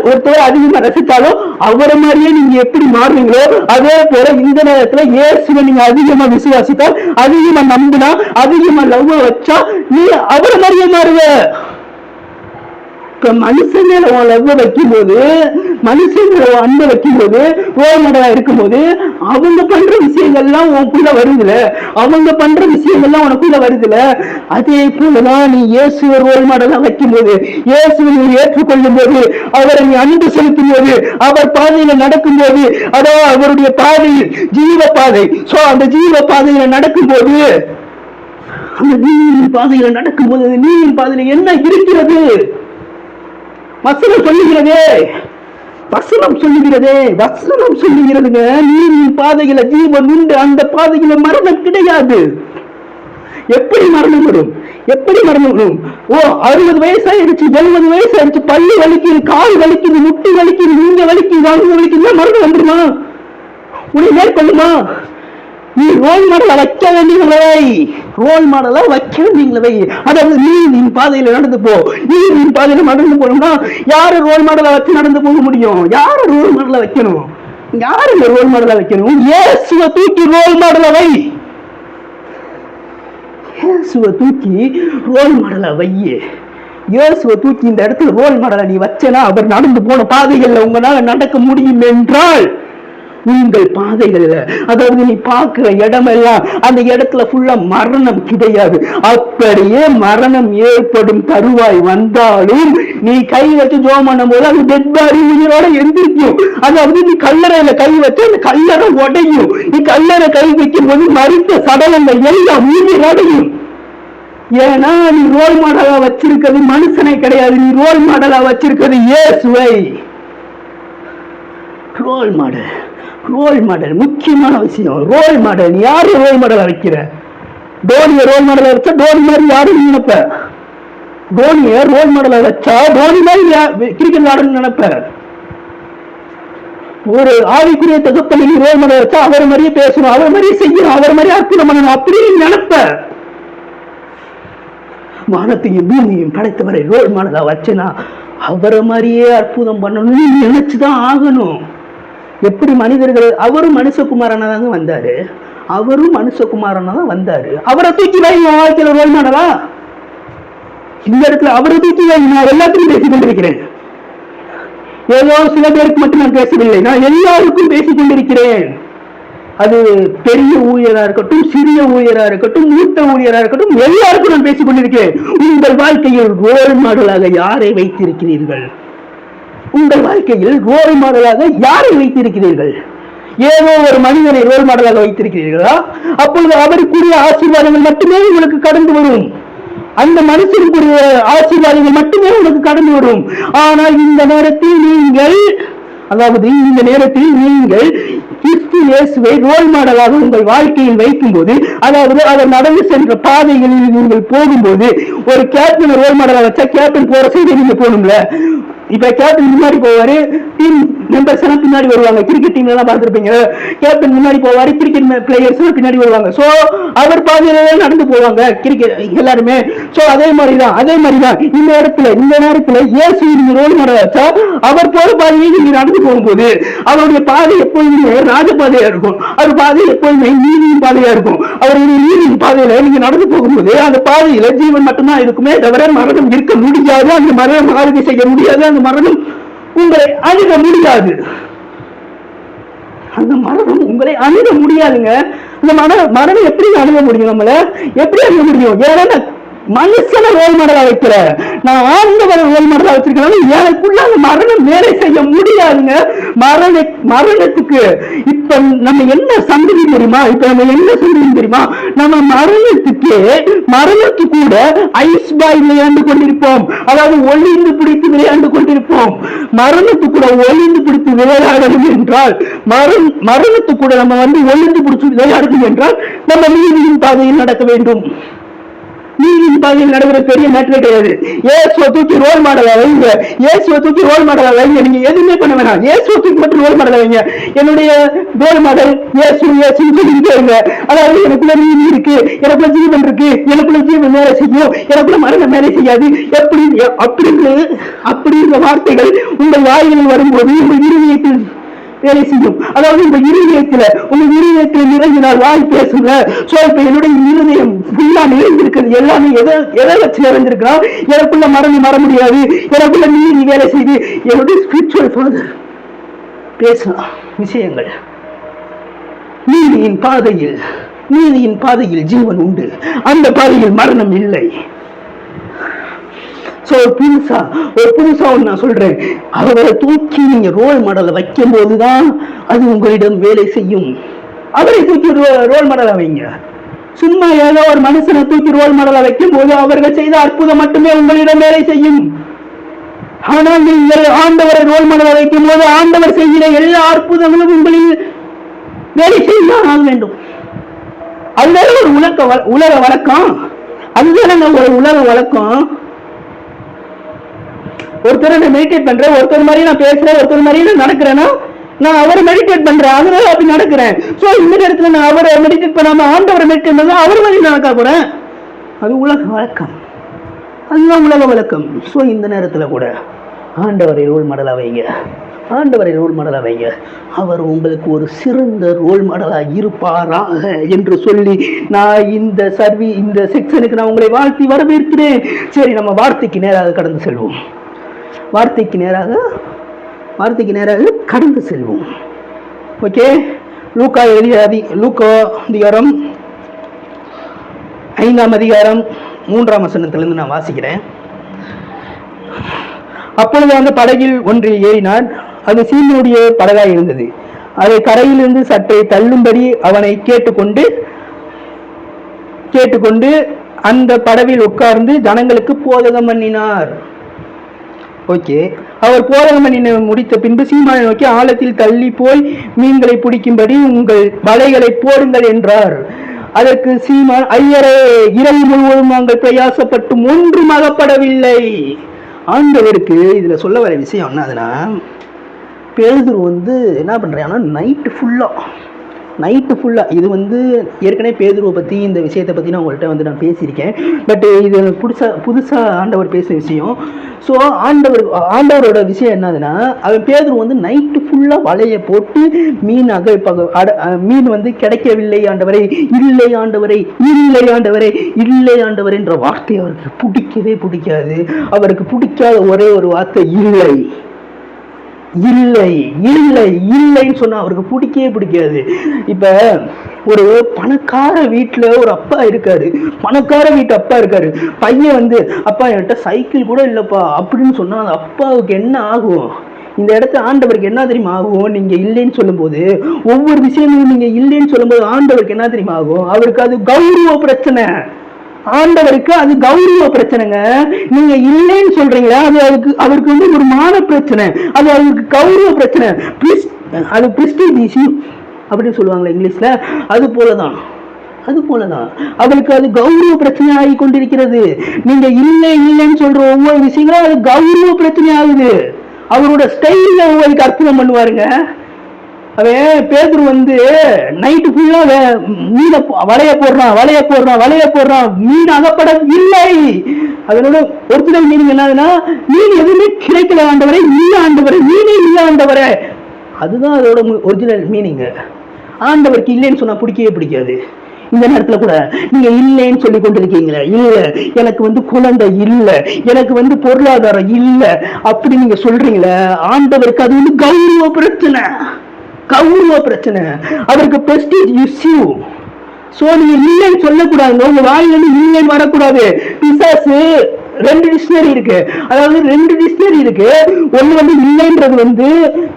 ஒருத்தவரை அதிகமா ரசித்தாலும் அவரை மாதிரியே நீங்க எப்படி மாறுவீங்களோ அதே போல இந்த நேரத்துல இயேசுவை நீங்க அதிகமா விசுவாசித்தால், அதிகமா நம்பினா, அதிகமா லவ் வச்சா நீ அவரை மாதிரியே மாறுவ. மனுஷன் மேல லவ் வைக்கும் போது, மனுஷன் மேல அன்பை வைக்கும் போது, ரோல் மாடலா இருக்கும் போது அவங்க பண்ற விஷயங்கள்லாம் உனக்குள்ள வருதுல. அதே போலதான் நீ இயேசுவை ரோல் மாடலா வைக்கும் போது, இயேசுவை நீ ஏற்றுக்கொள்ளும் போது, அவரை நீ அன்பு செலுத்தும் போது, அவர் பாதையில நடக்கும் போது, அதாவது அவருடைய பாதையில் ஜீவ பாதை. சோ அந்த ஜீவ பாதையில நடக்கும் போது, அந்த நீரின் பாதையில நடக்கும்போது, அந்த நீரின் பாதையில என்ன இருக்கிறது? வசனம் சொல்லுகிறதுங்க. நீரின் பாதையில ஜீவன் உண்டு, அந்த பாதையில மரணம் கிடையாது. எப்படி மரணம் வரும்? 60 வயசாயிருச்சு, 70 வயசாயிருச்சு, பல்லு வலிக்குது, கால் வலிக்குது, முட்டி வலிக்குது, நீங்க வலிக்குது, அவங்க வலிக்குது, மரணம் வந்துருமா? உன்னை மேற்கொள்ளுமா? நீ ரோல் மாடலா வைக்க வேண்டியவை. அதாவது நீதியின் பாதையில நடந்து போ. நீதியின் பாதையில நடந்து போனோம்னா யாரு ரோல் மாடலா வச்சு நடந்து போக முடியும்? யாரு ரோல் மாடலா வைக்கணும்? இயேசுவை தூக்கி ரோல் மாடலா வை. இயேசுவை தூக்கி இந்த இடத்துல ரோல் மாடலா நீ வச்சனா அவர் நடந்து போன பாதைகள்ல உங்களால நடக்க முடியும் என்றால் உங்கள் பாதைகள்ல, அதாவது நீ பார்க்கிற இடமெல்லாம் அந்த இடத்துல ஃபுல்லா மரணம் கிடையாது. அப்படியே மரணம் ஏற்படும் தருவாய் வந்தாலும் நீ கை வச்சு ஜெபம் பண்ணும் போது அது டெட் பாடி உயிரோட எந்திரிக்கும். அதாவது நீ கல்லறையில கை வச்சு அந்த கல்லறை உடையும். நீ கல்லறை கை வைக்கும் போது மறித்த சடலங்கள் எல்லாம் உயிரோடையும். ஏன்னா நீ ரோல் மாடலா வச்சிருக்கிறது மனுஷனை கிடையாது, நீ ரோல் மாடலா வச்சிருக்கிறது இயேசுவை. ரோல் மாடல் முக்கியமான விஷயம். ரோல் மாடல் நீ யாரு ரோல் மாடலா வைக்கிற? தோனியை ரோல் மாடலா வச்சா தோனி மாதிரி யாரும் நினைப்ப. தோனியை ரோல் மாடலா வச்சா தோனி மாதிரி கிரிக்கெட் ஆடணும்னு நினைப்ப. ஒரு ஆவிக்குரிய தகப்பனை நீ ரோல் மாடலா வச்சா அவர் மாதிரியே பேசணும், அவர் மாதிரியே செய்யணும், அவர் மாதிரியே அற்புதம் பண்ணணும் அப்படின்னு நினைப்ப. வானத்தையும் பூமியையும் படைத்தவரை ரோல் மாடலா வச்சேனா அவரை மாதிரியே அற்புதம் பண்ணணும்னு நினைச்சுதான் ஆகணும். எப்படி மனிதர்கள், அவரும் மனுஷகுமாரனா தாங்க வந்தாரு, அவரும் மனுஷகுமாரனா தான் வந்தாரு. அவரை தூக்கி வை வாழ்க்கையில ரோல் மாடலா. இந்த இடத்துல அவரை தூக்கி வை. நான் எல்லாத்தையும் பேசிக் கொண்டிருக்கிறேன். ஏதோ சில பேருக்கு மட்டும் நான் பேசவில்லை, நான் எல்லாருக்கும் பேசிக் கொண்டிருக்கிறேன். அது பெரிய ஊழியரா இருக்கட்டும், சிறிய ஊழியரா இருக்கட்டும், மூத்த ஊழியரா இருக்கட்டும், எல்லாருக்கும் நான் பேசிக் கொண்டிருக்கிறேன். உங்கள் வாழ்க்கையில் ரோல் மாடலாக யாரை வைத்திருக்கிறீர்கள்? உங்கள் வாழ்க்கையில் ரோல் மாடலாக யாரை வைத்திருக்கிறீர்கள்? ஏதோ ஒரு மனிதனை ரோல் மாடலாக வைத்திருக்கிறீர்களா? அப்பொழுது அவருக்குரிய ஆசீர்வாதங்கள் மட்டுமே உங்களுக்கு கடந்து வரும். அந்த மனுஷனுக்குரிய ஆசீர்வாதங்கள் மட்டுமே உங்களுக்கு கடந்து வரும். ஆனால் இந்த நேரத்தில் நீங்கள், அதாவது இந்த நேரத்தில் நீங்கள் கிறிஸ்து இயேசுவை ரோல் மாடலாக உங்கள் வாழ்க்கையில் வைக்கும் போது, அதாவது அவர் நடந்து சென்ற பாதைகளில் நீங்கள் போகும்போது, ஒரு கேப்டன் ரோல் மாடலாக வச்சா கேப்டன் போற செய்தி நீங்க போகணும்ல. இப்ப கேப்டன் முன்னாடி போவாரு, டீம் மெம்பர்ஸ் எல்லாம் பின்னாடி வருவாங்க. கிரிக்கெட் டீம் எல்லாம் பார்த்திருப்பீங்க, கேப்டன் முன்னாடி போவாரு, கிரிக்கெட் பிளேயர்ஸ் எல்லாம் பின்னாடி வருவாங்க. சோ அவர் பாதையில நடந்து போவாங்க கிரிக்கெட் எல்லாருமே. சோ அதே மாதிரிதான் இந்த இடத்துல, இந்த நேரத்துல இயேசு நீங்க ரோல் மாடலா வச்சா, அவர் போற பாதையை நீங்க நடந்து போகும்போது அவருடைய பாதை எப்பொழுதுமே ராஜபாதையா இருக்கும். அவர் பாதை எப்பொழுதுமே நீதியின் பாதையா இருக்கும். அவருடைய நீதியின் பாதையில நீங்க நடந்து போகும்போது அந்த பாதையில ஜீவன் மட்டும்தான் இருக்குமே தவிர மரணம் இருக்க முடியாது. அந்த மரணம் ஆளுகை செய்ய முடியாது. அந்த மரணம் உங்களை அணுக முடியாது. அந்த மரணம் உங்களை அணுக முடியாதுங்க. அந்த மரணம் எப்படி அணுக முடியும்? நம்மள எப்படி அணுக முடியும்? ஏன்னா மனுஷனை ரோல் மாடலா வைக்கிற, நான் ஆண்டவரை ரோல் மாடலா வச்சிருக்கேன். எனக்குள்ள அந்த மரணம் வேலை செய்ய முடியாதுங்க. மரணத்துக்கு இப்ப நம்ம என்ன சந்ததி தெரியுமா? நம்ம மரணத்துக்கு கூட ஐஸ் பாய் விளையாண்டு கொண்டிருப்போம். அதாவது ஒளிந்து பிடித்து விளையாண்டு கொண்டிருப்போம். மரணத்துக்கு கூட ஒளிந்து பிடித்து விளையாடணும் என்றால், மரணத்துக்கு கூட நம்ம ஒளிந்து பிடிச்சு விளையாடணும் என்றால் நம்ம நீதியின் பாதையில் நடக்க வேண்டும். நீதியின் பாதையில் நடக்கிற பெரிய மேட்டரே கிடையாது. இயேசுவை தூக்கி ரோல் மாடலா வைங்க, இயேசுவை தூக்கி ரோல் மாடலா வைங்க. நீங்க எதுவுமே பண்ண வேணாம், இயேசுவை தூக்கி மட்டும் ரோல் மாடலா வைங்க. என்னுடைய ரோல் மாடல் இயேசுன்னு சொல்லிக்கிட்டே இருங்க. அதாவது எனக்குள்ள நீதி இருக்கு, எனக்குள்ள ஜீவன் இருக்கு, எனக்குள்ள ஜீவன் வேலை செய்யும், எனக்குள்ள மரணம் வேலை செய்யாது, அப்படின்ற வார்த்தைகள் உங்கள் வாயிலில் வரும்போது உங்கள் இருதயத்தில் வேலை செய்யும். அதாவது உங்க இருதயத்தில் நிறைஞ்சினால் வாய் பேசுங்க. சோ இப்ப என்னுடைய இருதயம் ஃபுல்லா நிறைந்திருக்கிறது. எல்லாமே எதை வச்சு நிறைஞ்சிருக்கா? எனக்குள்ள மரணம் வர முடியாது, எனக்குள்ள நீதி வேலை செய்து என்னுடைய ஸ்பிரிச்சுவல் ஃபாதர் பேசலாம் விஷயங்கள். நீதியின் பாதையில் ஜீவன் உண்டு, அந்த பாதையில் மரணம் இல்லை. புதுசா ஒன்று நான் சொல்றேன். அவரை தூக்கி நீங்க ரோல் மாடலை வைக்கும் போதுதான் அது உங்களிடம் வேலை செய்யும். அவரை தூக்கி ரோல் மாடலா வைங்க. சும்மா ஏதோ ஒரு மனுஷனை தூக்கி ரோல் மாடலா வைக்கும் போது அவர்கள் செய்த அற்புதம் மட்டுமே உங்களிடம் வேலை செய்யும். ஆனால் நீங்கள் ஆண்டவரை ரோல் மாடலா வைக்கும் போது ஆண்டவர் செய்கிற எல்லா அற்புதங்களும் உங்களில் வேலை செய்யலாம் ஆக வேண்டும். அதுதான் ஒரு உலக வழக்கம். அதுதான் ஒரு உலக வழக்கம். ஒருத்தர் நான் மெடிடேட் பண்றேன், ஒருத்தர் மாதிரி நான் பேசுறேன், ஒருத்தர் மாதிரி நான் நடக்கிறேன்னா நான் அவரை மெடிடேட் பண்றேன், அதனால அப்படி நடக்கிறேன். சோ இந்த நேரத்துல நான் அவரை மெடிடேட் பண்ணாம ஆண்டவரை மெடிடேட் பண்ணா அவர் மாதிரி நடக்க போறேன். அது உலக வழக்கம், அதுதான் உலக வழக்கம். சோ இந்த நேரத்துல கூட ஆண்டவரை ரோல் மாடலா வைங்க. அவர் உங்களுக்கு ஒரு சிறந்த ரோல் மாடலா இருப்பாராக என்று சொல்லி நான் இந்த செக்ஷனுக்கு நான் உங்களை வாழ்த்தி வரவேற்கிறேன். சரி, நம்ம வார்த்தைக்கு நேராக கடந்து செல்வோம். வார்த்தைக்கு நேராக கடந்து செல்வோம். ஓகே, லூக்கா அதிகாரம் 5ஆம் அதிகாரம் 3ஆம் வசனத்திலிருந்து நான் வாசிக்கிறேன். அப்பொழுது அந்த படகில் ஒன்றில் ஏறினார். அது சீமோனுடைய படகாய் இருந்தது. அதை கரையிலிருந்து சற்றே தள்ளும்படி அவனை கேட்டுக்கொண்டு அந்த படவில் உட்கார்ந்து ஜனங்களுக்கு போதகம் பண்ணினார். ஓகே, அவர் போதகம் பண்ணி முடித்த பின்பு சீமோனை நோக்கி, ஆழத்தில் தள்ளி போய் மீன்களை பிடிக்கும்படி உங்கள் வலைகளை போடுங்கள் என்றார். அதற்கு சீமோன், ஐயரே, இரவு முழுவதும் நாங்கள் பிரயாசப்பட்டு ஒன்றும் அகப்படவில்லை. ஆண்டவருக்கு இதுல சொல்ல வர விஷயம் என்னதுன்னா, பேதுரு என்ன பண்றாங்கன்னா, நைட்டு ஃபுல்லா நைட்டு ஃபுல்லாக இது வந்து ஏற்கனவே பேதுருவை பற்றி இந்த விஷயத்தை பற்றி நான் உங்கள்கிட்ட நான் பேசியிருக்கேன். பட் இது புதுசாக ஆண்டவர் பேசுகிற விஷயம். ஸோ ஆண்டவரோட விஷயம் என்னதுன்னா, அவன் பேதுரு வந்து நைட்டு ஃபுல்லாக வலையை போட்டு மீன் வந்து கிடைக்கவில்லை ஆண்டவரை, இல்லை ஆண்டவரை, இல்லை ஆண்டவரை, இல்லை ஆண்டவரைன்ற வார்த்தை அவருக்கு பிடிக்காது. அவருக்கு பிடிக்காத ஒரே ஒரு வார்த்தை இல்லை. இல்லை இல்லை இல்லைன்னு சொன்னா அவருக்கு பிடிக்காது. இப்ப ஒரு பணக்கார வீட்டுல ஒரு அப்பா இருக்காரு, பையன் வந்து அப்பா என்கிட்ட சைக்கிள் கூட இல்லப்பா அப்படின்னு சொன்னா அந்த அப்பாவுக்கு என்ன ஆகும்? இந்த இடத்துல ஆண்டவருக்கு என்ன தெரியுமா ஆகும்? நீங்க இல்லைன்னு சொல்லும் போது, ஒவ்வொரு விஷயமும் நீங்க இல்லைன்னு சொல்லும் போது ஆண்டவருக்கு என்ன தெரியுமா ஆகும்? அவருக்கு அது கௌரவ பிரச்சனை. ஆண்டவருக்கு அது கௌரவ பிரச்சனைங்க. நீங்க இல்லைன்னு சொல்றீங்களா, அது அவருக்கு வந்து ஒரு மான பிரச்சனை, அது அவருக்கு கௌரவ பிரச்சனை, அது பிரிஸ்டீஜ் இஷ்யூ அப்படின்னு சொல்லுவாங்களா இங்கிலீஷ்ல. அது போலதான் அவருக்கு அது கௌரவ பிரச்சனை ஆகி கொண்டிருக்கிறது. நீங்க இல்லைன்னு சொல்ற ஒவ்வொரு விஷயங்களும் அது கௌரவ பிரச்சனை ஆகுது. அவரோட ஸ்டைல்ல ஒவ்வொரு அர்த்தம் பண்ணுவாருங்க. அவன் பேதுரு வந்து நைட்டு ஃபுல்லா மீனை வலைய போடுறான், மீன் அகப்பட இல்லை. அதனோட ஒரிஜினல் மீனிங் என்னதுன்னா, மீன் எதுவுமே கிடைக்கல ஆண்டவரே, இல்ல ஆண்டவரே, மீனே இல்ல ஆண்டவரே. அதுதான் அதோட ஒரிஜினல் மீனிங். ஆண்டவருக்கு இல்லைன்னு சொன்னா பிடிக்காது. இந்த நேரத்துல கூட நீங்க இல்லைன்னு சொல்லி கொண்டிருக்கீங்களே, இல்ல எனக்கு வந்து குழந்தை இல்ல, எனக்கு வந்து பொருளாதாரம் இல்ல அப்படி நீங்க சொல்றீங்களே, ஆண்டவருக்கு அது வந்து கௌரவ பிரச்சனை, அவருக்கு பிரஸ்டீஜ் இஷ்யூ. சோ நீங்க இல்லைன்னு சொல்லக்கூடாது, உங்க வாயில இல்லைன்னு வரக்கூடாது. பிசாசு ரெண்டு டிக்ஷனரி இருக்கு. ஒண்ணு வந்து இல்லைன்றது வந்து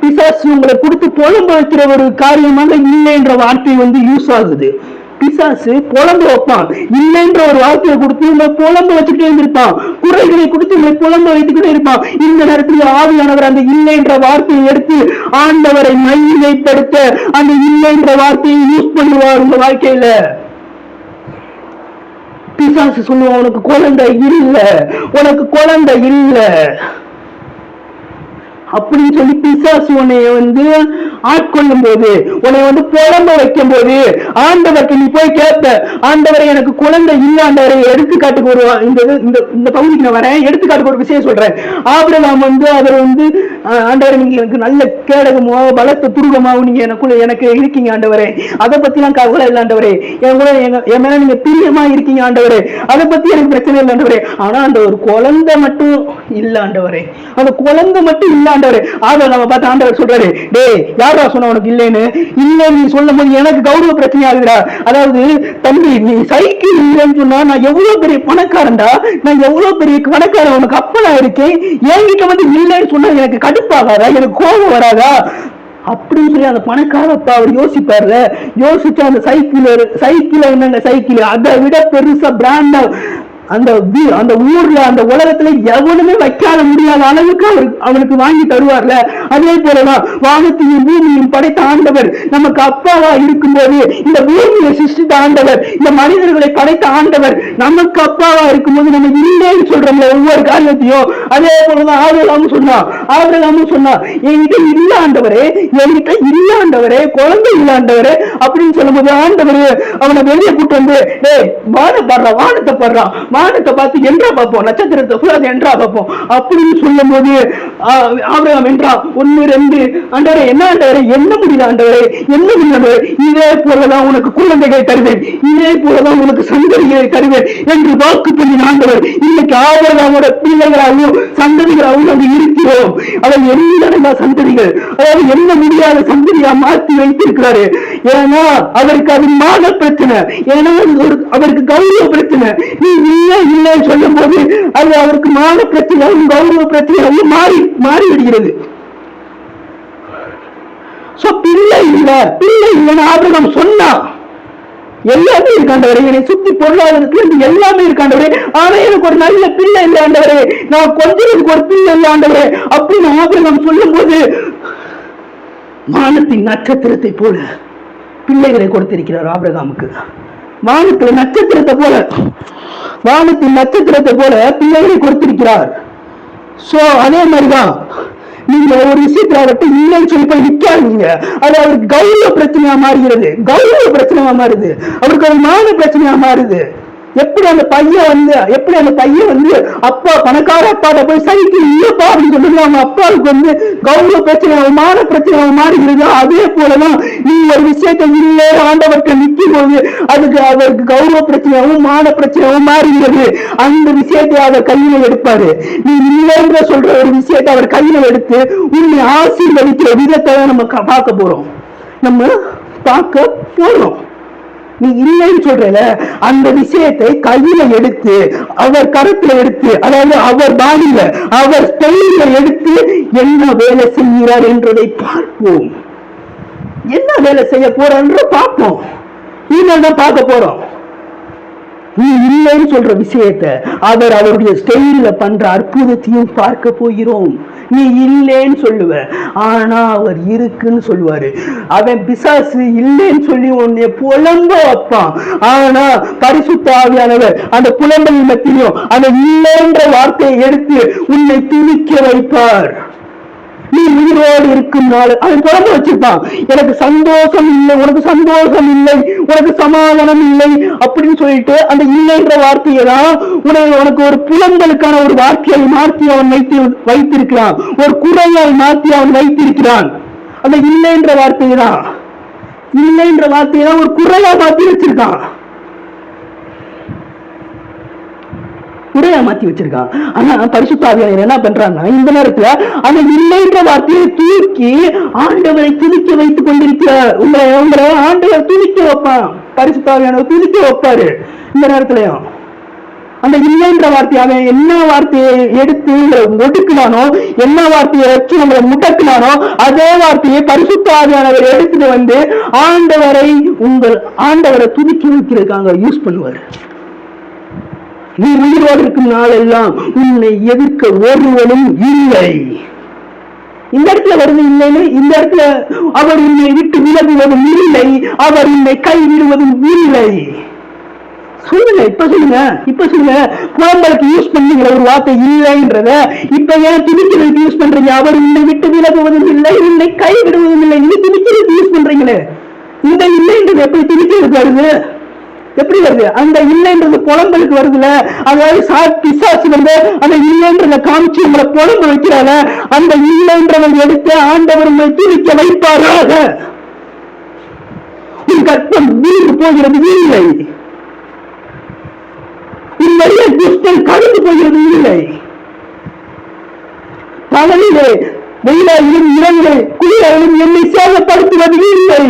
பிசாசு உங்களை கொடுத்து புலம்ப வைக்கிற ஒரு காரியமாக இல்லைன்ற வார்த்தை வந்து யூஸ் ஆகுது. பிசாசு புலம்ப வைப்பான், இல்லைன்ற ஒரு வார்த்தையை கொடுத்து உங்களை புலம்ப வச்சுக்கிட்டே இருந்திருப்பான், குறைகளை கொடுத்து உங்களை புலம்ப வைத்துக்கிட்டே இருப்பான். இந்த நேரத்தில் ஆவியானவர் அந்த இல்லைன்ற வார்த்தையை எடுத்து ஆண்டவரை மையப்படுத்த அந்த இல்லைன்ற வார்த்தையை யூஸ் பண்ணுவார் உங்க வாழ்க்கையில. பிசாசு சொல்லுவான், உனக்கு குழந்தை இல்ல அப்படின்னு சொல்லி பிசாசு உன்னைய வந்து ஆட்கொள்ளும் போது, உன்னை வந்து புலம்ப வைக்கும் போது, ஆண்டவருக்கு நீ போய் கேட்ப, ஆண்டவரை எனக்கு குழந்தை இல்ல ஆண்டவரை. எடுத்துக்காட்டுக்கு ஒரு இந்த பகுதிக்கு நான் வரேன், எடுத்துக்காட்டுக்கு ஒரு விஷயம் சொல்றேன். ஆபிரகாம் வந்து அவர் வந்து, ஆண்டவரை நீங்க எனக்கு நல்ல கேடகமோ பலத்த துருகமாவும் நீங்க எனக்கு இருக்கீங்க ஆண்டவரே, அதை பத்தி எல்லாம் கவலை இல்லை ஆண்டவரே, என் மேல நீங்க பிரியமா இருக்கீங்க ஆண்டவரே, அதை பத்தி எனக்கு பிரச்சனை இல்லை ஆண்டவரே. ஆனா அந்த ஒரு குழந்தை மட்டும் இல்ல ஆண்டவரே, அந்த குழந்தை மட்டும் இல்ல ஆண்டவரே. நம்ம பார்த்து ஆண்டவர் சொல்றாரு, டேய் யாரா சொன்ன உனக்கு இல்லைன்னு? இல்லைன்னு நீ சொல்லும் போது எனக்கு கௌரவ பிரச்சனை ஆகுதுடா. அதாவது தம்பி, நீ சைக்கிள் இல்லைன்னு சொன்னா நான் எவ்வளவு பெரிய பணக்காரன்டா, உனக்கு அப்பனா இருக்கேன், என்கிட்ட வந்து இல்லைன்னு சொன்னா எனக்கு கடுப்பாகாதா, எனக்கு கோபம் வராதா அப்படின்னு சொல்லி அந்த பணக்காரப்பா அவர் யோசிப்பாரு. யோசிச்சு அந்த சைக்கிள் என்னங்க சைக்கிள், அதை விட பெருசா பிராண்டா அந்த ஊர்ல அந்த உலகத்துல எவனுமே வைக்காத முடியாத அளவுக்கு அவனுக்கு வாங்கி தருவார்ல. அதே போலதான் வானத்தையும் பூமியும் படைத்த ஆண்டவர் நமக்கு அப்பாவா இருக்கும்போது, இந்த பூமியை சிருஷ்டித்த ஆண்டவர், இந்த மனிதர்களை படைத்த ஆண்டவர் நமக்கு அப்பாவா இருக்கும்போது நம்ம இல்லைன்னு சொல்றோம்ல ஒவ்வொரு காரியத்தையும். அதே போலதான் ஆபிரகாமும் சொன்னா என்கிட்ட இல்ல ஆண்டவரே, குழந்தை இல்ல ஆண்டவரே அப்படின்னு சொல்லும் போது, ஆண்டவர் அவனை வெளியே கூட்டு வந்து, வானத்தை பாடுறான், வானத்தை பார்த்து என்றா பார்ப்போம், நட்சத்திரத்தை என்றா பார்ப்போம் அப்படின்னு சொல்லும் போது ஆபிரகாம் என்றா 1 2 ஆண்டவரே என்ன ஆண்டவரே, என்ன முடியல ஆண்டவரே, இதே போலதான் உனக்கு குழந்தைகளை தருவேன், இதே போலதான் உனக்கு சந்ததிகளை தருவேன் என்று வாக்கு பண்ணி ஆண்டவர் இன்னைக்கு ஆபிரகாமோட பிள்ளைகளாகவும் சந்ததிகளாகவும் நாங்கள் இருக்கிறோம். அவர் எந்த சந்ததிகள், அதாவது என்ன முடியாத சந்ததியா மாற்றி வைத்திருக்கிறாரு. ஏன்னா அவருக்கு அது மான பிரச்சனை, ஏன்னா அவருக்கு கௌரவ பிரச்சனை. நீ இல்லைன்னு சொல்லும் போது அது அவருக்கு மான பிரச்சனை, கௌரவ பிரச்சனை மாறி விடுகிறது. பிள்ளை இல்லைன்னு ஆபிரகாம் சொன்னா, எல்லாமே இருக்காண்டவரே, என்னை சுத்தி பொருளாதாரத்துல எல்லாமே இருக்காண்டவரே, ஆனா எனக்கு ஒரு நல்ல பிள்ளை இல்லை ஆண்டவரே, நான் கொஞ்சம் ஒரு பிள்ளை இல்லை ஆண்டவரே அப்படின்னு ஆபிரகாம் சொல்லும் போது, வானத்தின் நட்சத்திரத்தை போல பிள்ளைகளை கொடுத்திருக்கிறார் ஆபிரகாமுக்கு. வானத்தின் நட்சத்திரத்தை போல பிள்ளைகளை கொடுத்திருக்கிறார். சோ அதே மாதிரிதான் நீங்க ஒரு விஷயத்துல அவர்கிட்ட இல்லைன்னு சொல்லி போய் நிக்காதீங்க. அது அவருக்கு கௌரவ பிரச்சனையா மாறுகிறது, கௌரவ பிரச்சனையா மாறுது, அவருக்கு ஒரு மான பிரச்சனையா மாறுது. எப்படி அந்த பையன் வந்து அப்பா பணக்கார அப்பாட்ட போய் சைக்கிள் இல்லப்பா அப்படின்னு சொல்லுங்க, அவங்க அப்பாவுக்கு வந்து கௌரவ பிரச்சனை மான பிரச்சனை மாறுகிறது. அதே போலதான் நீ ஒரு விஷயத்தை இல்லை ஆண்டவர்கிட்ட நிற்கும் போது அதுக்கு அவருக்கு கௌரவ பிரச்சனையாகவும் மான பிரச்சனையாகவும் மாறுகிறது. அந்த விஷயத்தை அவர் கையில எடுப்பாரு. நீ இல்லைன்ற சொல்ற ஒரு விஷயத்தை அவர் கையில எடுத்து உன்னை ஆசீர்வதிக்கிற விதத்தை நம்ம பார்க்க போறோம். நீ இல்லைன்னு சொல்றல அந்த விஷயத்தை கையில எடுத்து அவர் கருத்துல எடுத்து, அதாவது அவர் பாடியில அவர் ஸ்டைல எடுத்து என்ன வேலை செய்கிறார் என்றதை பார்ப்போம். என்ன வேலை செய்ய போற பார்ப்போம். இதான் பார்க்க போறோம். நீ இல்லைன்னு சொல்ற விஷயத்த அவர் அவருடைய ஸ்டைல பண்ற அற்புதத்தையும் பார்க்க போகிறோம். நீ இல்லைன்னு சொல்லுவ, ஆனா அவர் இருக்குன்னு சொல்லுவாரு. அவன் பிசாசு இல்லைன்னு சொல்லி உன்னை புலம்ப வைப்பான். ஆனா பரிசுத்த ஆவியானவர் அந்த புலம்பல் மத்தியிலும் அந்த இல்லைன்ற வார்த்தையை எடுத்து உன்னை துணிக்க வைப்பார். நீ உயிரோடு இருக்கும் நாள் அவன் புலம்ப வச்சிருப்பான். எனக்கு சந்தோஷம் இல்லை, உனக்கு சந்தோஷம் இல்லை, உனக்கு சமாதானம் இல்லை அப்படின்னு சொல்லிட்டு அந்த இல்லைன்ற வார்த்தையை தான் உனக்கு ஒரு புலம்பலுக்கான ஒரு வார்த்தையை மாற்றி அவன் வைத்திருக்கிறான். ஒரு குறையால் மாற்றி அவன் வைத்திருக்கிறான். அந்த இல்லைன்ற வார்த்தையை தான் ஒரு குறையா மாற்றி வச்சிருக்கான். குறையா மாத்தி வச்சிருக்கான். ஆனா பரிசுத்த ஆவியானவர் என்ன பண்றாங்க, இந்த நேரத்துல அந்த இல்லைன்ற வார்த்தையை தூக்கி ஆண்டவரை துதிக்க வைத்துக் கொண்டிருக்கிறார். உங்களை ஆண்டவர் துதிக்க வைப்பான். பரிசுத்த ஆவியானவர் துதிக்க வைப்பாரு. இந்த நேரத்திலையும் அந்த இல்லைன்ற வார்த்தையை அவன் என்ன வார்த்தையை எடுத்து ஒடுக்கினானோ, என்ன வார்த்தையை வச்சு நம்மளை முடக்கினானோ, அதே வார்த்தையை பரிசுத்த ஆவியானவர் எடுத்துட்டு வந்து ஆண்டவரை துதிக்க வைக்கிறதுக்காக யூஸ் பண்ணுவார். நீ உயிரோடு இருக்கும் நாளெல்லாம் உன்னை எதிர்க்க ஒருவனும் இல்லை. இந்த இடத்துல வருது இல்லைன்னு, இந்த இடத்துல அவர் உன்னை விட்டு விலகுவதும் இல்லை, அவர் உன்னை கைவிடுவதும் இல்லை. சொல்லுங்க, இப்ப சொல்லுங்க. புலம்பலுக்கு யூஸ் பண்ணீங்க ஒரு வார்த்தை இல்லைன்றத இப்ப ஏன் துணிக்கிறதுக்கு யூஸ் பண்றீங்க? அவர் உன்னை விட்டு விலகுவதும் இல்லை, உன்னை கைவிடுவதும் இல்லை. நீங்க துணிக்கிறதுக்கு யூஸ் பண்றீங்களே. இந்த இல்லைன்றது எப்படி துணிக்கிறதுக்கு வருது? எப்படி வருது? அந்த இல்லைன்றது புலம்பலுக்கு வருதுல. அதாவது பிசாசு வந்து அந்த இல்லைன்றத காமிச்சு உங்களை புலம்பு வைக்கிறாங்க. அந்த இல்லைன்றதை எடுத்து ஆண்டவர் உங்களை துணிக்க வைப்பாராக. உன் கற்பம் வீடு போகிறது இல்லை, உன் வழியை துஷ்டன் கடந்து போகிறது இல்லை. பகலிலே வெயிலாயிலும் இரவிலே குளிராயிலும் என்னை சேதப்படுத்துவது இல்லை.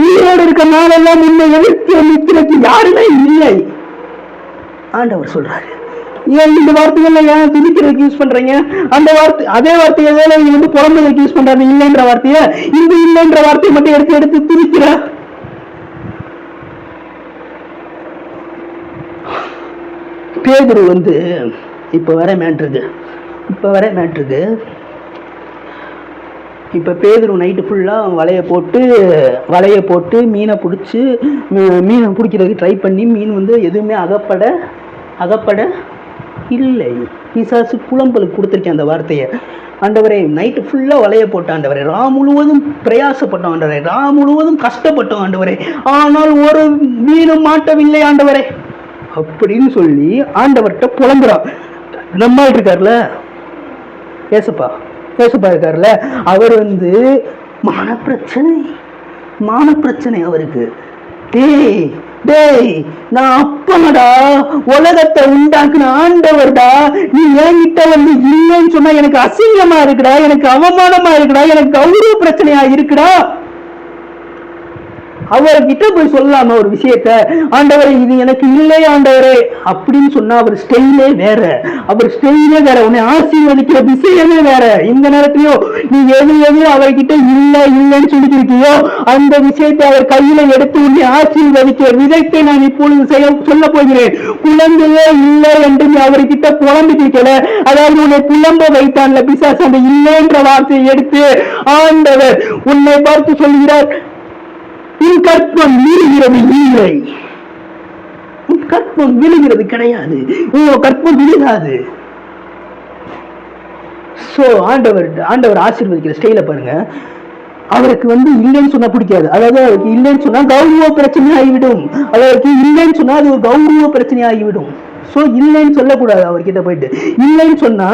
உயிரோடு இருக்க நாளெல்லாம் உன்னை எதிர்த்து நிற்கிறதுக்கு யாருமே இல்லை ஆண்டவர் சொல்றாரு. ஏன் இந்த வார்த்தைகள்ல ஏன் துதிக்கிறதுக்கு யூஸ் பண்றீங்க? அந்த வார்த்தை அதே வார்த்தையை நீங்க வந்து புலம்புறதுக்கு யூஸ் பண்றாங்க. இல்லைன்ற வார்த்தைய இந்த இல்லைன்ற வார்த்தையை மட்டும் எடுத்து துதிக்கிற. பேதுரு வந்து இப்ப வர மேட்ருக்கு இப்போ பேதுரு நைட்டு ஃபுல்லாக வலையை போட்டு மீனை பிடிக்கிறதுக்கு ட்ரை பண்ணி மீன் வந்து எதுவுமே அகப்பட இல்லை. பிசாசு புலம்பலுக்கு கொடுத்துருக்கேன் அந்த வார்த்தையை. ஆண்டவரே நைட்டு ஃபுல்லாக வலையை போட்ட ஆண்டவரே, முழுவதும் பிரயாசப்பட்டோம் ஆண்டவரே, முழுவதும் கஷ்டப்பட்டோம் ஆண்டவரே, ஆனால் ஒரு மீனும் மாட்டவில்லை ஆண்டவரே அப்படின்னு சொல்லி ஆண்டவர்கிட்ட புலம்புறான். நம்ம இருக்கார்ல ஏசப்பா இருக்காருல்ல, அவர் வந்து மான பிரச்சனை அவருக்கு. நான் அப்பனடா, உலகத்தை உண்டாக்குன ஆண்டவர்டா, நீ என்கிட்ட வந்து இல்லைன்னு சொன்னா எனக்கு அசிங்கமா இருக்குடா, எனக்கு அவமானமா இருக்குடா, எனக்கு கௌரவ பிரச்சனையா இருக்குடா. அவர்கிட்ட போய் சொல்லாம ஒரு விஷயத்த, ஆண்டவரே இது எனக்கு இல்லை ஆண்டவரே அப்படின்னு சொன்னா அவர் ஸ்டைலே வேற, உன்னை ஆசீர்வதிக்கிற விஷயமே வேற. இந்த நேரத்திலயோ நீ எது அவர்கிட்ட இல்லைன்னு சொல்லிட்டு இருக்கியோ அந்த விஷயத்தை அவர் கையில எடுத்து உன்னை ஆசீர்வதிக்கிற விதத்தை நான் இப்பொழுது சொல்ல போகிறேன். குழந்தையே இல்லை என்று நீ அவர்கிட்ட புலம்பிட்டு இருக்கல, அதாவது உன்னை புலம்ப வைத்தான்ல பிசாசு, அந்த இல்லைன்ற வார்த்தையை எடுத்து ஆண்டவர் உன்னை பார்த்து சொல்கிறார், உன் கற்பம் விழுகிறது இல்லை, உன் கற்பம் விழுகிறது கிடையாது, உன் கற்பம் விழுகாது. ஸோ ஆண்டவர் ஆசீர்வதிக்கிற ஸ்டைல பாருங்க. அவருக்கு இல்லைன்னு சொன்னா பிடிக்காது. அதாவது அவருக்கு இல்லைன்னு சொன்னா கௌரவ பிரச்சனை ஆகிவிடும். அவருக்கு இல்லைன்னு சொன்னா அது ஒரு கௌரவ பிரச்சனை ஆகிவிடும். ஸோ இல்லைன்னு சொல்லக்கூடாது. அவர்கிட்ட போயிட்டு இல்லைன்னு சொன்னா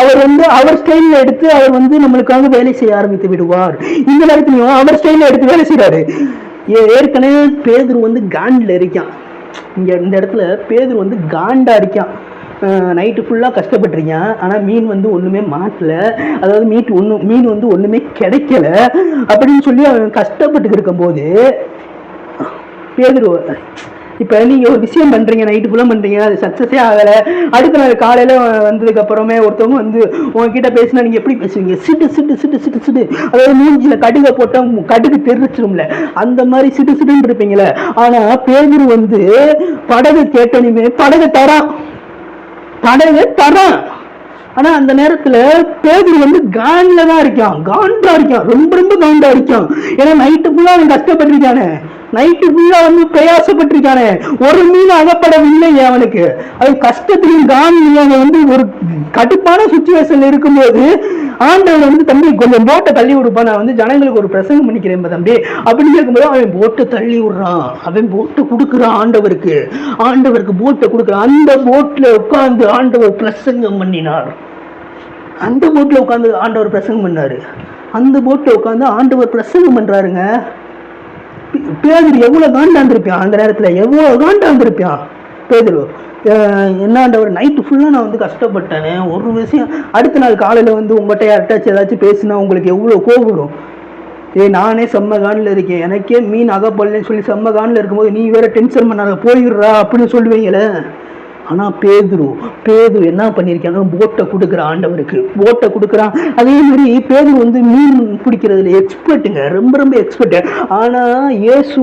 அவர் அவர் ஸ்டைல எடுத்து அவர் நம்மளுக்காக வேலை செய்ய ஆரம்பித்து விடுவார். இந்த நேரத்துலயும் அவர் ஸ்டைல எடுத்து வேலை செய்யறாரு. ஏற்கனவே பேதுரு காண்டில் இருக்கான். இங்க இந்த இடத்துல பேதுரு காண்டா இருக்கான். நைட்டு ஃபுல்லாக கஷ்டப்பட்டிருக்கேன், ஆனால் மீன் ஒன்றுமே மாட்டல, அதாவது மீன் ஒன்றுமே கிடைக்கல அப்படின்னு சொல்லி அவன் கஷ்டப்பட்டு இருக்கும்போது பேதுரு, இப்போ நீங்கள் ஒரு விஷயம் பண்ணுறீங்க, நைட்டு ஃபுல்லாக பண்ணுறீங்க, அது சக்ஸஸே ஆகலை. அடுத்த நாள் காலையில் வந்ததுக்கப்புறமே ஒருத்தவங்க உங்ககிட்ட பேசினா நீங்கள் எப்படி பேசுவீங்க? சிட்டு சிட்டு சிட்டு சிட்டு சிட்டு, அதாவது மூஞ்சியில் கடுகை போட்டால் கடுகு தெரிச்சிரும்ல, அந்த மாதிரி சிட்டு சிட்டுன்னு இருப்பீங்களே. ஆனால் பேதுரு படகு கேட்டனுமே படகு தரான். ஆனா அந்த நேரத்துல பேதுரு காண்ட்ல தான் இருக்கான். காண்டா இருக்கான், ரொம்ப ரொம்ப காண்டா இருக்கான். ஏன்னா நைட்டு ஃபுல்லா அவன் கஷ்டப்பட்டிருக்கானே, நைட்டு ஃபுல்லா பிரயாசப்பட்டிருக்கானே, ஒரு மீன் அகப்படவில்லை அவனுக்கு. அது கஷ்டத்திலையும் காண்ட்லையும் அவன் ஒரு கடுப்பான சுச்சுவேஷன்ல இருக்கும்போது ஆண்டவன் தம்பி கொஞ்சம் போட்டை தள்ளி விடுப்பான், நான் ஜனங்களுக்கு ஒரு பிரசங்கம் பண்ணிக்கிறேன் தம்பி அப்படின்னு கேட்கும்போது அவன் போட்டை தள்ளி விடுறான். அவன் போட்டு கொடுக்குறான் ஆண்டவருக்கு போட்டை கொடுக்குறான். அந்த போட்ல உட்கார்ந்து ஆண்டவர் பிரசங்கம் பண்ணினார். அந்த போட்ல உட்கார்ந்து ஆண்டவர் பிரசங்கம் பண்ணாரு. அந்த போட்ல உட்கார்ந்து ஆண்டவர் பிரசங்கம் பண்றாருங்க. பேதுரு எவ்வளவு காண்டாந்திருப்பான் அந்த நேரத்துல, எவ்வளவு காண்டாந்திருப்பான் பேதுரு. என்ன ஆண்டவர், நைட்டு ஃபுல்லாக நான் கஷ்டப்பட்டேனே, ஒரு விஷயம் அடுத்த நாள் காலையில் உங்கள்கிட்ட யார்ட்டாச்சும் ஏதாச்சும் பேசினா உங்களுக்கு எவ்வளோ கோபம் வரும். நானே செம்ம காண்டில் இருக்கேன், எனக்கே மீன் அகப்படலன்னு சொல்லி செம்ம காண்டில் இருக்கும்போது நீ வேற டென்ஷன் பண்ணாத போயிடுறா அப்படின்னு சொல்லுவீங்களே. ஆனால் பேதுரு என்ன பண்ணியிருக்காங்க, போட்டை கொடுக்குறான், ஆண்டவருக்கு போட்டை கொடுக்குறான். அதே மாதிரி பேதுரு மீன் பிடிக்கிறதுல எக்ஸ்பர்ட்டுங்க, ரொம்ப ரொம்ப எக்ஸ்பர்ட். ஆனால் இயேசு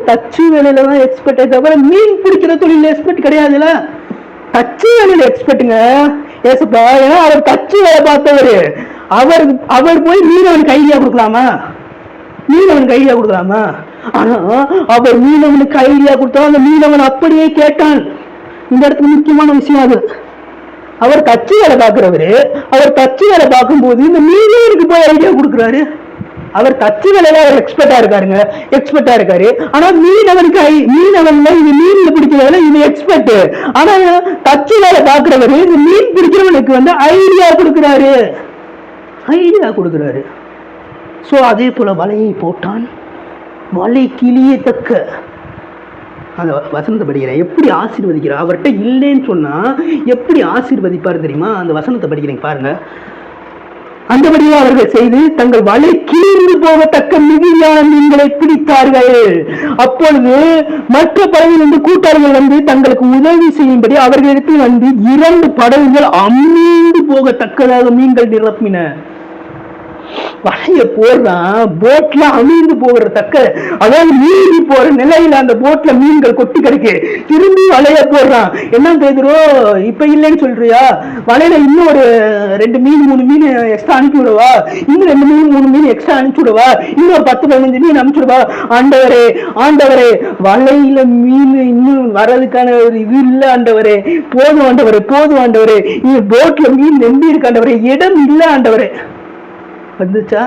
தச்சு வேலையில தான் எக்ஸ்பர்ட்டே தவிர மீன் பிடிக்கிற தொழில் எக்ஸ்பர்ட் கிடையாதுல்ல. தச்சு வேலையில எக்ஸ்பர்ட்டுங்க ஏசப்பா. ஏன்னா அவர் தச்சு வேலை பார்த்தவரு. அவர் போய் மீனவனுக்கு ஐடியா கொடுக்கலாமா? ஆனா அவர் மீனவனுக்கு ஐடியா கொடுத்தா அந்த மீனவன் அப்படியே கேட்டான். இந்த இடத்துல முக்கியமான விஷயம் அது. அவர் தச்சு வேலை பார்க்கிறவரு. அவர் தச்சு வேலை பார்க்கும்போது இந்த மீனவனுக்கு போய் ஐடியா கொடுக்குறாரு. அவர் தச்சு வேலையில அவர் எக்ஸ்பர்ட்டா இருக்காரு. ஆனா மீனவனுக்கு இது மீன்ல பிடிக்கிறதுல இது எக்ஸ்பர்ட். ஆனா தச்சு வேலை பார்க்கிறவரு இந்த மீன் பிடிக்கிறவனுக்கு ஐடியா கொடுக்குறாரு. சோ அதே போல வலையை போட்டான், வலை கிளியத்தக்க. அந்த வசனத்தை படிக்கிறேன், எப்படி ஆசீர்வதிக்கிறார். அவர்கிட்ட இல்லைன்னு சொன்னா எப்படி ஆசீர்வதிப்பார் தெரியுமா? அந்த வசனத்தை படிக்கிறேன் பாருங்க. அந்தபடியே அவர்கள் செய்து தங்கள் வலை கீழ்ந்து போகத்தக்க மிகுதியான மீன்களை பிடித்தார்கள். அப்பொழுது மற்ற படகுகள் கூட்டாளர்கள் தங்களுக்கு உதவி செய்யும்படி அவர்களிடத்தில் 2 படகுகள் அமீந்து போகத்தக்கதாக மீன்கள் நிரப்பின. வலைய போடுறான், போட்ல அமீந்து போகிறதக்க, அதாவது மீறி போற நிலையில அந்த போட்ல மீன்கள் கொட்டி கிடக்கு. திரும்பி வலைய போடுறான். என்ன பேதுரு, இப்ப இல்லைன்னு சொல்றியா? வலையில இன்னும் ஒரு 2 மீன் 3 மீன் எக்ஸ்ட்ரா அனுப்பி விடுவா, இன்னும் 2 மீன் 3 மீன் எக்ஸ்ட்ரா அனுப்பிச்சு விடுவா, இன்னொரு 10-15 மீன் அனுப்பிச்சு விடுவா. ஆண்டவரே வலையில மீன் இன்னும் வர்றதுக்கான ஒரு இது இல்ல ஆண்டவரே, போதும் ஆண்டவரே, இந்த போட்ல மீன் நம்பி இருக்கு ஆண்டவரே, இடம் இல்ல ஆண்டவரே. வந்துச்சா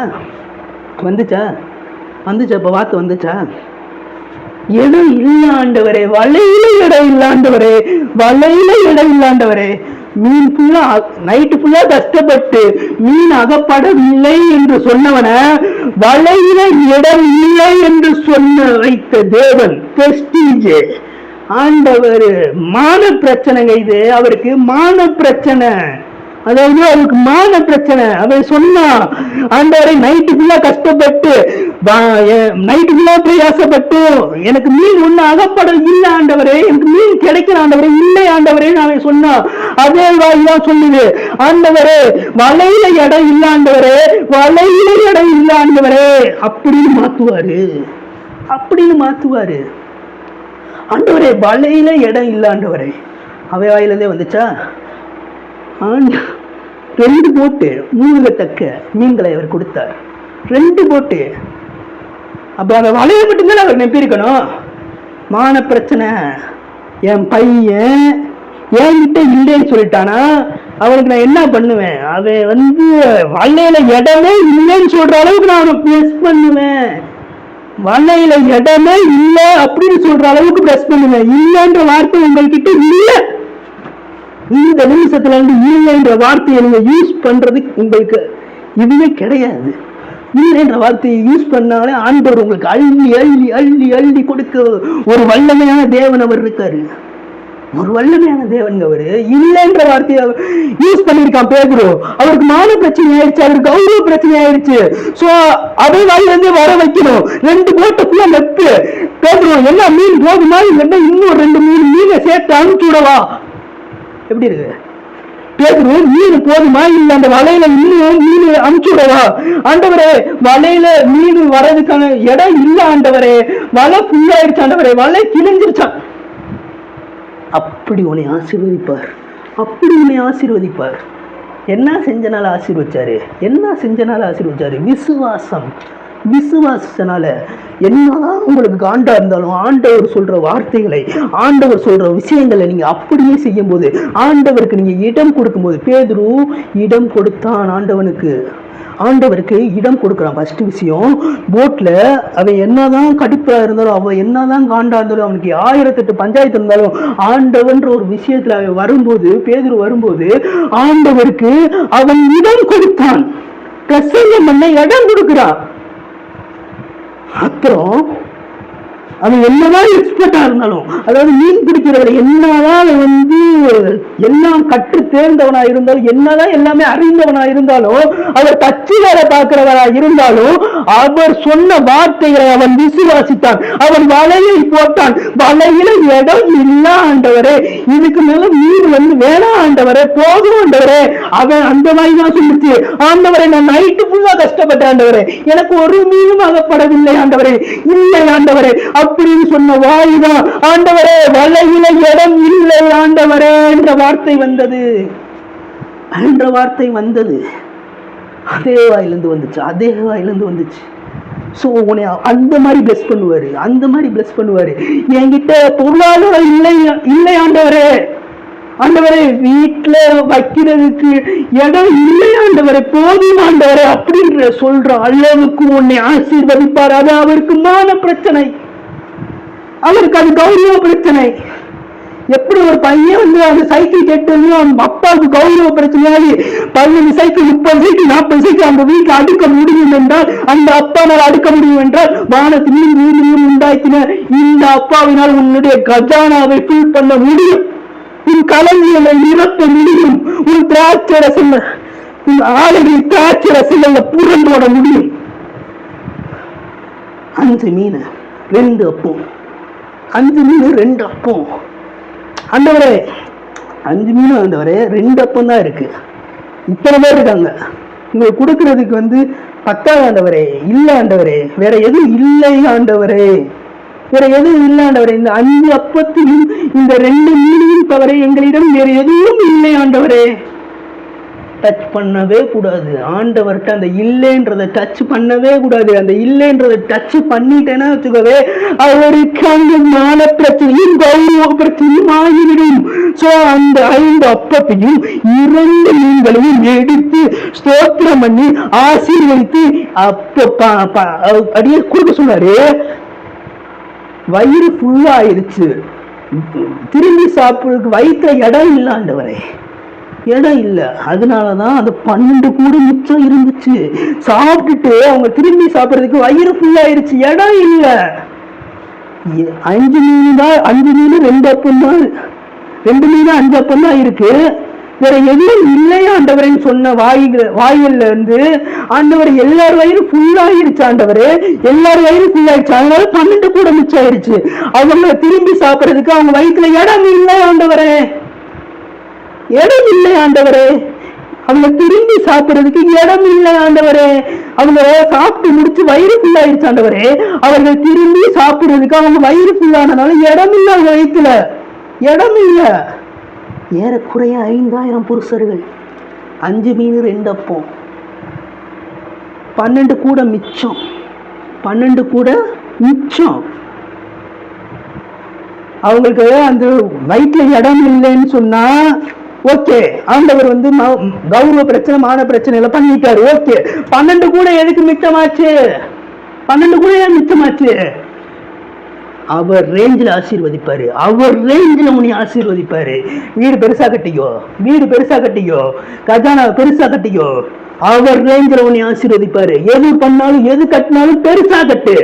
இப்ப வார்த்தை வந்துச்சா? இடம் இல்ல ஆண்டவரே, வலையில இடம் இல்ல ஆண்டவரே. மீன் ஃபுல்லா நைட்டு ஃபுல்லா கஷ்டப்பட்டு மீன் அகப்படவில்லை என்று சொன்னவன வலையில இடம் இல்லை என்று வைத்த தேவன் பிரஸ்டீஜ் ஆண்டவர். மான பிரச்சனைங்க இது, அவருக்கு மான பிரச்சனை. அதாவது அவருக்கு மான பிரச்சனை. அவன் சொன்னா, ஆண்டவரை நைட்டு ஃபுல்லா கஷ்டப்பட்டு நைட்டு ஃபுல்லா பிரயாசப்பட்டு எனக்கு மீன் ஒண்ணு அகப்படம் இல்ல ஆண்டவரே, எனக்கு மீன் கிடைக்கிற ஆண்டவரே இல்லை ஆண்டவரே அவன் சொன்னா. அதே வாய்தான் சொல்லுது, ஆண்டவரே வலையில இடம் இல்ல ஆண்டவரே, அப்படின்னு மாத்துவாரு. ஆண்டவரே வலையில இடம் இல்ல ஆண்டவரே. அவை வாயிலிருந்தே வந்துச்சா? 2 போட்டு மூழ்கத்தக்க மீன்களை அவர் கொடுத்தார். 2 போட்டு. அப்ப அந்த வலையை மட்டும்தான் அவர் நம்பியிருக்கணும். மான பிரச்சனை. என் பையன் என்கிட்ட இல்லைன்னு சொல்லிட்டானா, அவனுக்கு நான் என்ன பண்ணுவேன்? அவன் வலையில இடமே இல்லைன்னு சொல்ற அளவுக்கு நான் அவனை ப்ரெஸ் பண்ணுவேன். வலையில இடமே இல்லை அப்படின்னு சொல்ற அளவுக்கு ப்ரெஸ் பண்ணுவேன். இல்லைன்ற வார்த்தை உங்கள்கிட்ட இல்லை. இந்த நிமிஷத்துல இருந்து இல்லைன்ற வார்த்தையை நீங்க யூஸ் பண்றதுக்கு உங்களுக்கு இதுவே கிடையாது. இல்லைன்ற வார்த்தையை யூஸ் பண்ணாலே ஆண்டவர் உங்களுக்கு அள்ளி அள்ளி அள்ளி அள்ளி கொடுக்க ஒரு வல்லமையான தேவன் அவர் இருக்காரு. ஒரு வல்லமையான தேவன் அவரு. இல்லைன்ற வார்த்தையை யூஸ் பண்ணிருக்கான் பேதுரு. அவருக்கு மான பிரச்சனை ஆயிடுச்சு, அவருக்கு கௌரவ பிரச்சனை ஆயிடுச்சு. சோ அதே வாயிலிருந்து வர வைக்கணும். 2 போட்டை ஃபுல்லா நெப்பு. பேதுரு என்ன மீன் போதுமா இல்லைன்னா இன்னும் 2 மீனை சேர்த்து அனுப்பிச்சு விடவா? எப்படி இருக்கு? பேதுரு மீன் போதுமா இல்ல அந்த வலையில இன்னும் மீன் அனுப்பிச்சு விடவா? ஆண்டவரே வலையில மீன் வர்றதுக்கான இடம் இல்ல ஆண்டவரே, வலை ஃபுல்லாயிடுச்சு ஆண்டவரே, வலை கிழிஞ்சிருச்சான். அப்படி உன்னை ஆசீர்வதிப்பார், அப்படி உன்னை ஆசீர்வதிப்பார். என்ன செஞ்சனால ஆசீர்வச்சாரு? என்ன செஞ்சனால ஆசீர்வச்சாரு? விசுவாசம். விசுவாசனால என்னதான் உங்களுக்கு காண்டா இருந்தாலும் ஆண்டவர் சொல்ற வார்த்தைகளை, ஆண்டவர் சொல்ற விஷயங்களை நீங்க அப்படியே செய்யும் போது, ஆண்டவருக்கு நீங்க இடம் கொடுக்கும் போது, பேதுரு இடம் கொடுத்தான் ஆண்டவனுக்கு. ஆண்டவருக்கு இடம் கொடுக்குறான். ஃபர்ஸ்ட் விஷயம், போட்ல அவன் என்னதான் கடுப்பா இருந்தாலும், அவன் என்னதான் காண்டா இருந்தாலும், அவனுக்கு 1008 பஞ்சாயத்து இருந்தாலும், ஆண்டவன்ற ஒரு விஷயத்துல அவன் வரும்போது, பேதுரு வரும்போது ஆண்டவருக்கு அவன் இடம் கொடுத்தான். பிரசங்கம் பண்ண இடம் கொடுக்கிறான். அப்புறம் அவன் என்னதான் எக்ஸ்பர்ட்டா இருந்தாலும், அதாவது மீன் பிடிக்கிறவரை என்னதான் எல்லாம் கற்று தேர்ந்தவனா இருந்தாலும், என்னதான் எல்லாமே அறிந்தவனா இருந்தாலும், அவர் தச்சு வேலை பார்க்கிறவரா இருந்தாலும், அவர் சொன்ன வார்த்தைகளை அவன் விசுவாசித்தான். அவன் வலையை போட்டான். வலையில இடம் இல்ல ஆண்டவரே, இதுக்கு மேல மீன் வேணாம் ஆண்டவரே, போதும் ஆண்டவரே. அவன் அந்த மாதிரி தான் சொல்லிச்சு, ஆண்டவரே நான் நைட்டு ஃபுல்லா கஷ்டப்பட்டேன் ஆண்டவரே, எனக்கு ஒரு மீனும் அகப்படவில்லை ஆண்டவரே, இல்லை ஆண்டவரே அப்படின்னு சொன்ன வாய்தான் ஆண்டவரே வலையில இடம் இல்லை ஆண்டவரே என்ற வார்த்தை வந்தது. என்ற வார்த்தை வந்தது. அதே வாயிலிருந்து வந்துச்சு, அதே வாயிலிருந்து வந்துச்சு. சோ உன்னை அந்த மாதிரி பிளஸ் பண்ணுவாரு, அந்த மாதிரி பிளஸ் பண்ணுவாரு. என்கிட்ட பொருளாதாரம் இல்லை இல்லை ஆண்டவரே, ஆண்டவரே வீட்டுல வைக்கிறதுக்கு இடம் இல்லை ஆண்டவரே, போதும் ஆண்டவரே அப்படின்ற சொல்ற அளவுக்கு உன்னை ஆசீர்வதிப்பார். அது அவருக்கு மான பிரச்சனை, அவருக்கு அது கௌரவ பிரச்சனை. எப்படி ஒரு பையன் அந்த சைக்கிள் கேட்டு அவங்க அப்பாவுக்கு கௌரவ பிரச்சனையாகி 15 சைக்கிள் 30 சைக்கிள் 40 சைக்கிள் அந்த வீட்டில் அடுக்க முடியும் என்றால், அந்த அப்பாவால் அடுக்க முடியும் என்றால், வானத்திலும் பூமியும் உண்டாக்கின இந்த அப்பாவினால் உன்னுடைய கஜானாவை ஃபில் பண்ண முடியும், உன் களஞ்சியங்களை நிரப்ப முடியும், உன் திராட்சை ரசம், உன் ஆலைகளில் திராட்சை ரசங்கள்ல புரண்டோட முடியும். 5 மீன் 2 அப்பம், 5 மீன் 2 அப்பம். ஆண்டவரே 5 மீன் ஆண்டவரே 2 அப்பம் தான் இருக்கு, இத்தனை பேர் இருக்காங்க, உங்களுக்கு கொடுக்கறதுக்கு பத்தாவது ஆண்டவரே, இல்ல ஆண்டவரே, வேற எதுவும் இல்லை ஆண்டவரே, வேற எதுவும் இல்லை ஆண்டவரே, இந்த 5 அப்பத்தையும் இந்த 2 மீனையும் தவிர எங்களிடம் வேற எதுவும் இல்லை ஆண்டவரே. டச் பண்ணவே கூடாது ஆண்டவர்கிட்ட, அந்த இல்லைன்றதை டச் பண்ணவே கூடாது. அந்த இல்லைன்றதை டச் பண்ணிட்டேன்னா வச்சுக்கவே அவருக்கு அந்த மான பிரச்சனையும் கௌரவ பிரச்சனையும் ஆகிவிடும். சோ அந்த 5 அப்பத்தையும் 2 மீன்களையும் எடுத்து ஸ்தோத்திரம் பண்ணி ஆசீர்வதித்து அப்படியே கொடுக்க சொன்னாரு. வயிறு ஃபுல்லா ஆயிடுச்சு, திரும்பி சாப்பிடுறதுக்கு வயிற்றுல இடம் இல்லை ஆண்டவரே, இடம் இல்லை. அதனாலதான் அந்த 12 கூட மிச்சம் இருந்துச்சு. சாப்பிட்டுட்டு அவங்க திரும்பி சாப்பிடுறதுக்கு வயிறு ஃபுல்லா ஆயிடுச்சு, இடம் இல்லை. 5 மீன் தான், 5 மீன் 2 அப்பம் தான், 2 மீன் 5 அப்பம் தான் இருக்கு, வேற எதுவும் இல்லையா ஆண்டவரேன்னு சொன்ன வாயில இருந்து ஆண்டவர் எல்லார் வயிறு ஃபுல்லாயிருச்சு ஆண்டவரே, எல்லார் வயிறு ஃபுல்லாயிருச்சு. அதனால 12 கூட மிச்சம் ஆயிடுச்சு. அவங்க திரும்பி சாப்பிடுறதுக்கு அவங்க வயிற்றுல இடம் இல்லை ஆண்டவரே, இடம் இல்லை ஆண்டவரே, அவங்க திரும்பி சாப்பிடுறதுக்கு இடம் இல்லை ஆண்டவரே. அவங்க சாப்பிட்டு முடிச்சு வயிறு ஃபுல்லாயிருச்சு ஆண்டவரே, அவர்கள் திரும்பி சாப்பிடுறதுக்கு அவங்க வயிறு ஃபுல்லானனால இடம் இல்லை, அவங்க வயிற்றுல இடம் இல்லை. ஏறக்குறைய 5000 புருஷர்கள், 5 மீன் 2 அப்பம், 12 கூட மிச்சம், 12 கூட மிச்சம். அவங்களுக்கு அந்த வயிற்றுல இடம் இல்லைன்னு சொன்னா ஓகே, ஆண்டவர் வந்து கௌரவ பிரச்சனை மான பிரச்சனை எல்லாம் பண்ணிட்டாரு. ஓகே, 12 கூட எதுக்கு மிச்சமாச்சு? 12 கூட ஏன் மிச்சமாச்சு? அவர் ரேஞ்சில் ஆசீர்வதிப்பாரு. அவர் ரேஞ்சில் உன்னை ஆசீர்வதிப்பாரு. வீடு பெருசா கட்டிக்கோ, வீடு பெருசா கட்டிக்கோ, கஜானா பெருசா கட்டிக்கோ. அவர் ரேஞ்சில் உன்னை ஆசீர்வதிப்பாரு. எது பண்ணாலும் எது கட்டினாலும் பெருசா கட்டு,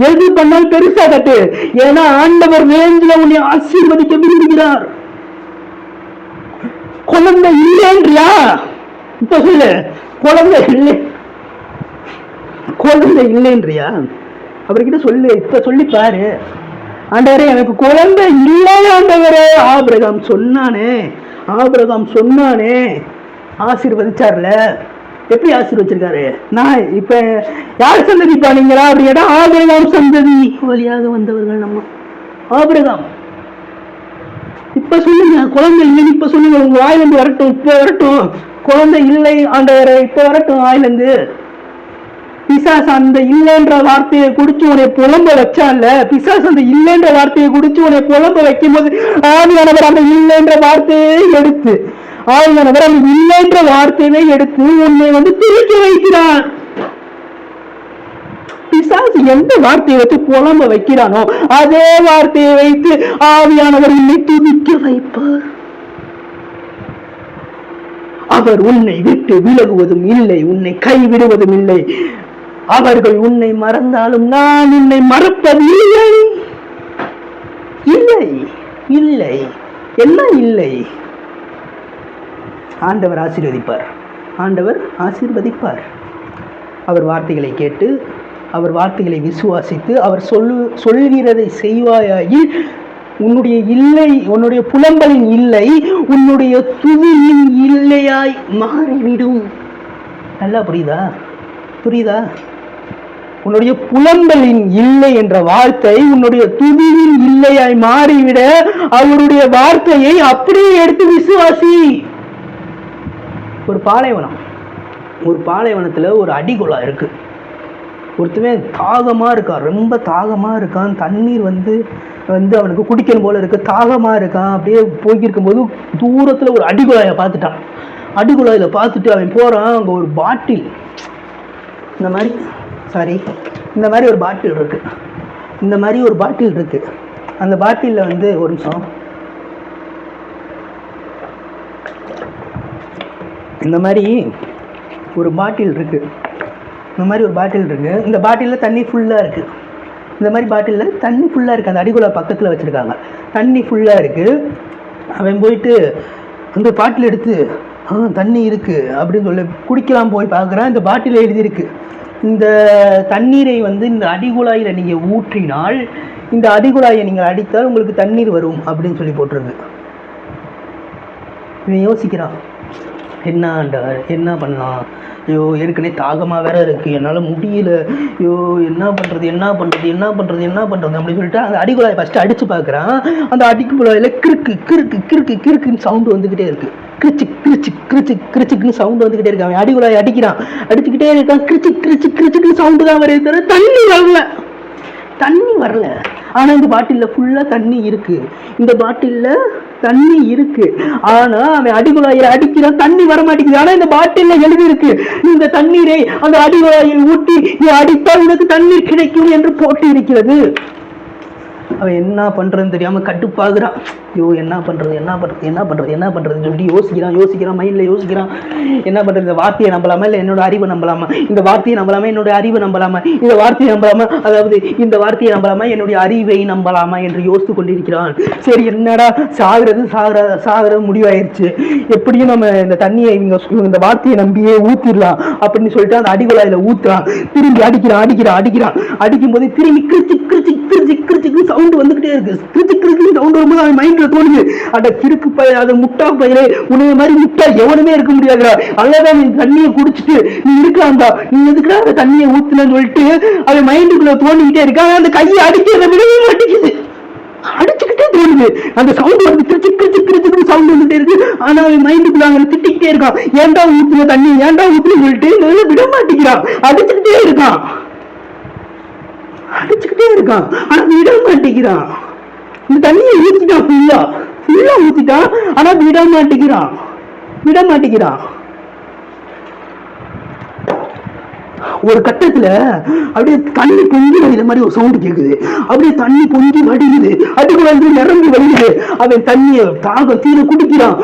எது பண்ணாலும் பெருசா கட்டு. ஏன்னா ஆண்டவர் ரேஞ்சில் உன்னை ஆசீர்வதிக்க விரும்புகிறார். குழந்தை இல்லைன்றியா? இப்ப சொல்லு, குழந்தை இல்லை, குழந்தை இல்லைன்றியா? அவர்கிட்ட சொல்லு, இப்ப சொல்லி பாரு. ஆண்டவரே எனக்கு குழந்தை இல்லை ஆண்டவரே. ஆபிரகாம் சொன்னானே, ஆபிரகாம் சொன்னானே, ஆசீர்வதிச்சார்ல. எப்படி ஆசீர்வச்சிருக்காரு? நான் இப்ப யார் சந்ததி பானீங்களா அப்படின்னா ஆபிரகாம் சந்ததி வழியாக வந்தவர்கள் நம்ம ஆபிரகாம். இப்ப சொல்லுங்க குழந்தை இல்லைன்னு, இப்ப சொல்லுங்க, உங்க வாயிலிருந்து வரட்டும், இப்ப வரட்டும். குழந்தை இல்லை ஆண்டவரே, இப்ப வரட்டும் வாயிலிருந்து. பிசாசு அந்த இல்லைன்ற வார்த்தையை குடிச்சு உன்னை புலம்ப வச்சான்ல, பிசாசு அந்த இல்லைன்ற வார்த்தையை குடிச்சு உன்னை புலம்ப வைக்கும் போது ஆவியானவர் அந்த இல்லைன்ற வார்த்தையை எடுத்து, ஆவியானவர் அந்த இல்லைன்ற வார்த்தையை எடுத்து உன்னை வந்து திருப்பி வைக்கிறார். பிசாசு எந்த வார்த்தையை வச்சு புலம்ப வைக்கிறானோ அதே வார்த்தையை வைத்து ஆவியானவர் உன்னை துதிக்க வைப்பார். அவர் உன்னை விட்டு விலகுவதும் இல்லை, உன்னை கைவிடுவதும் இல்லை. அவர்கள் உன்னை மறந்தாலும் நான் உன்னை மறப்பதில்லை. இல்லை இல்லை, எல்லாம் இல்லை. ஆண்டவர் ஆசீர்வதிப்பார், ஆண்டவர் ஆசீர்வதிப்பார். அவர் வார்த்தைகளை கேட்டு, அவர் வார்த்தைகளை விசுவாசித்து, அவர் சொல்கிறதை செய்வாயாகி உன்னுடைய இல்லை, உன்னுடைய புலம்பலின் இல்லை உன்னுடைய துதியின் இல்லையாய் மாறிவிடும். நல்லா புரியுதா? புரியுதா? உன்னுடைய புலம்பலின் இல்லை என்ற வார்த்தை உன்னுடைய துதியின் இல்லையாய் மாறிவிட அவருடைய வார்த்தையை அப்படியே எடுத்து விசுவாசி. ஒரு பாலைவனம், ஒரு பாலைவனத்துல ஒரு அடிகுழா இருக்கு. ஒருத்தவன் தாகமா இருக்கான், ரொம்ப தாகமா இருக்கான். தண்ணீர் வந்து அவனுக்கு குடிக்கணும் போல இருக்கு, தாகமா இருக்கான். அப்படியே போய்க்கிருக்கும் போது தூரத்துல ஒரு அடிகுழாயை பார்த்துட்டான். அடிகுழாயில பார்த்துட்டு அவன் போறான். அங்க ஒரு பாட்டில், இந்த மாதிரி ஒரு பாட்டில் இருக்கு. இந்த மாதிரி ஒரு பாட்டில் இருக்கு. அந்த பாட்டில்ல வந்து ஒரு நிமிஷம், இந்த மாதிரி ஒரு பாட்டில் இருக்கு. இந்த மாதிரி ஒரு பாட்டில் இருக்கு. இந்த பாட்டிலில் தண்ணி ஃபுல்லாக இருக்கு. இந்த மாதிரி பாட்டிலில் தண்ணி ஃபுல்லாக இருக்குது. அந்த அடிக்குள்ள பக்கத்தில் வச்சுருக்காங்க. தண்ணி ஃபுல்லாக இருக்குது. அவன் போயிட்டு அந்த பாட்டில் எடுத்து தண்ணி இருக்குது அப்படின்னு சொல்லி குடிக்கலாம் போய் பார்க்குறான். இந்த பாட்டில் எழுதியிருக்கு, இந்த தண்ணீரை வந்து இந்த அடிகுழாயில் நீங்கள் ஊற்றினால், இந்த அடிகுழாயை நீங்கள் அடித்தால் உங்களுக்கு தண்ணீர் வரும் அப்படின்னு சொல்லி போட்டிருக்கு. இவன் யோசிக்கிறான், என்ன ஆண்டவர் என்ன பண்ணலாம்? ஐயோ ஏற்கனவே தாகமாக வேற இருக்குது, என்னால் முடியல, ஐயோ என்ன பண்ணுறது அப்படின்னு சொல்லிட்டு அந்த அடிக்குழாயை ஃபஸ்ட்டு அடித்து பார்க்குறான். அந்த அடிக்குழாயில் கிறுக்குன்னு சவுண்டு வந்துக்கிட்டே இருக்குது. கிரிச்சுக்குன்னு சவுண்டு வந்துக்கிட்டே இருக்கு. அவன் அடிக்குழாயை அடிச்சுக்கிட்டே இருக்கான். கிரிச்சுக்குன்னு சவுண்டு தான் வருது தவிர தண்ணி வரல. ஆனால் இந்த பாட்டிலில் ஃபுல்லாக தண்ணி இருக்குது. இந்த பாட்டிலில் தண்ணி இருக்கு. ஆனா அவன் அடிகுழாயில் அடிக்கிறான், தண்ணி வர மாட்டேங்குது. ஆனா இந்த பாட்டில் எழுதி இருக்கு, இந்த தண்ணீரை அந்த அடிகுழாயில் ஊட்டி நீ அடித்தால் உனக்கு தண்ணீர் கிடைக்கும் என்று போட்டு இருக்கிறது. அவன் என்ன பண்றதுன்னு தெரியாம கட்டுப்பாகுறான். ஐயோ என்ன பண்றதுன்னு சொல்லி யோசிக்கிறான், மைண்ட்ல யோசிக்கிறான். என்ன பண்றது? இந்த வார்த்தையை நம்பலாமா, இல்லை என்னோட அறிவை நம்பலாமா? இந்த வார்த்தையை நம்பலாமா, என்னோட அறிவை நம்பலாமா? இந்த வார்த்தையை நம்பலாமா, அதாவது இந்த வார்த்தையை நம்பலாமா, என்னுடைய அறிவை நம்பலாமா என்று யோசித்து கொண்டிருக்கிறான். சரி என்னடா சாகிறது முடிவாயிருச்சு, எப்படியும் நம்ம இந்த தண்ணியை இந்த வார்த்தையை நம்பியே ஊத்திடலாம் அப்படின்னு சொல்லிட்டு அந்த அடிகுழாயில ஊத்துறான். திரும்பி அடிக்கிறான். அடிக்கும் போது திரும்பி கிரிச்சு சவுண்ட் வந்துகிட்டே இருக்கு. கிரிச்சு சவுண்ட் வரும்போது அவன் மைண்ட்ல தோணுது, அட கிறுக்கு பைய, அதை முட்டா பையலே, உன்னைய மாதிரி முட்டா எவனுமே இருக்க முடியாதுடா, அல்லதான் நீ தண்ணியை குடிச்சிட்டு நீ இருக்கலாம்டா, நீ எதுக்குடா அந்த தண்ணியை ஊத்துனன்னு சொல்லிட்டு அவன் மைண்டுக்குள்ள தோண்டிக்கிட்டே இருக்கான். அந்த கையை அடிக்கிறத விடவே மாட்டேங்குது, அடிச்சுக்கிட்டே தோணுது. அந்த சவுண்ட் வந்து கிரிச்சு சவுண்ட் வந்துட்டே இருக்கு. ஆனா அவன் மைண்டுக்குள்ள அவங்க திட்டிக்கிட்டே இருக்கான், ஏன்டா ஊத்துன தண்ணி, ஏன்டா ஊத்துன்னு சொல்லிட்டு விட மாட்டேங்கிறான். அடிச்சுக்கிட்டே இருக்கான். ஆனா விட மாட்டேங்கிறான். இந்த தண்ணியை ஊத்திட்டான், ஃபுல்லா ஊத்திட்டான், ஆனா விட மாட்டேங்கிறான். விட மாட்டேங்கிறான். ஒரு கட்டத்துல அப்படியே தண்ணி பொங்கி வடிகிற மாதிரி ஒரு சவுண்ட் கேக்குது. அப்படியே தண்ணி பொங்கி வடிகுது, அதுக்கு வந்து நிரம்பி வடிகுது. அவன் தண்ணிய தாகம் தீர குடிக்கிறான்,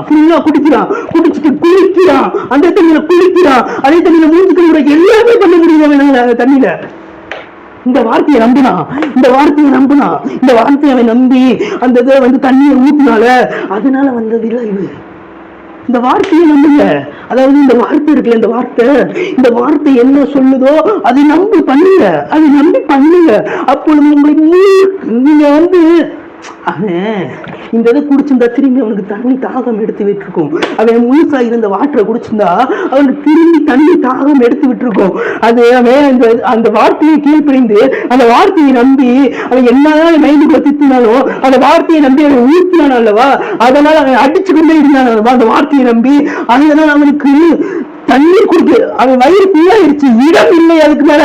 ஃபுல்லா குடிக்கிறான், குடிச்சிட்டு குளிக்கிறான், அந்த தண்ணியில குளிக்கிறான், அதே தண்ணியில மூஞ்சி கழுவுற எல்லாமே பண்ண முடியும் அந்த தண்ணியில. இந்த வார்த்தையை நம்பினான், இந்த வார்த்தையை அவன் நம்பி அந்த இதை வந்து தண்ணியை ஊத்தினால அதனால வந்த விளைவு. இந்த வார்த்தையை நம்புங்க. அதாவது இந்த வார்த்தை இருக்குல்ல, இந்த வார்த்தை என்ன சொல்லுதோ அதை நம்பி பண்ணுங்க, அப்பொழுது உங்களுக்கு நீங்க வந்து இந்த இதை குடிச்சிருந்தா திரும்பி அவனுக்கு தண்ணி தாகம் எடுத்து விட்டுருக்கும். அவன் முழுசா இருந்த வாட்டரை குடிச்சிருந்தா அவனுக்கு திரும்பி தண்ணி தாகம் எடுத்து விட்டுருக்கும். அது அவன் அந்த வார்த்தையை கீழ்ப்படிந்து அந்த வார்த்தையை நம்பி அவன் என்னதான் மைண்டுக்குள்ள திட்டினாலும் அந்த வார்த்தையை நம்பி அவன் ஊற்றினான் அல்லவா, அதனால அவன் அடிச்சு கொண்டே இருந்தான் அல்லவா அந்த வார்த்தையை நம்பி. அதனால அவனுக்கு தண்ணீர் குடிக்க அவன் வயிறு ஃபுல்லாயிருச்சு, இடம் இல்லை. அதுக்கு மேல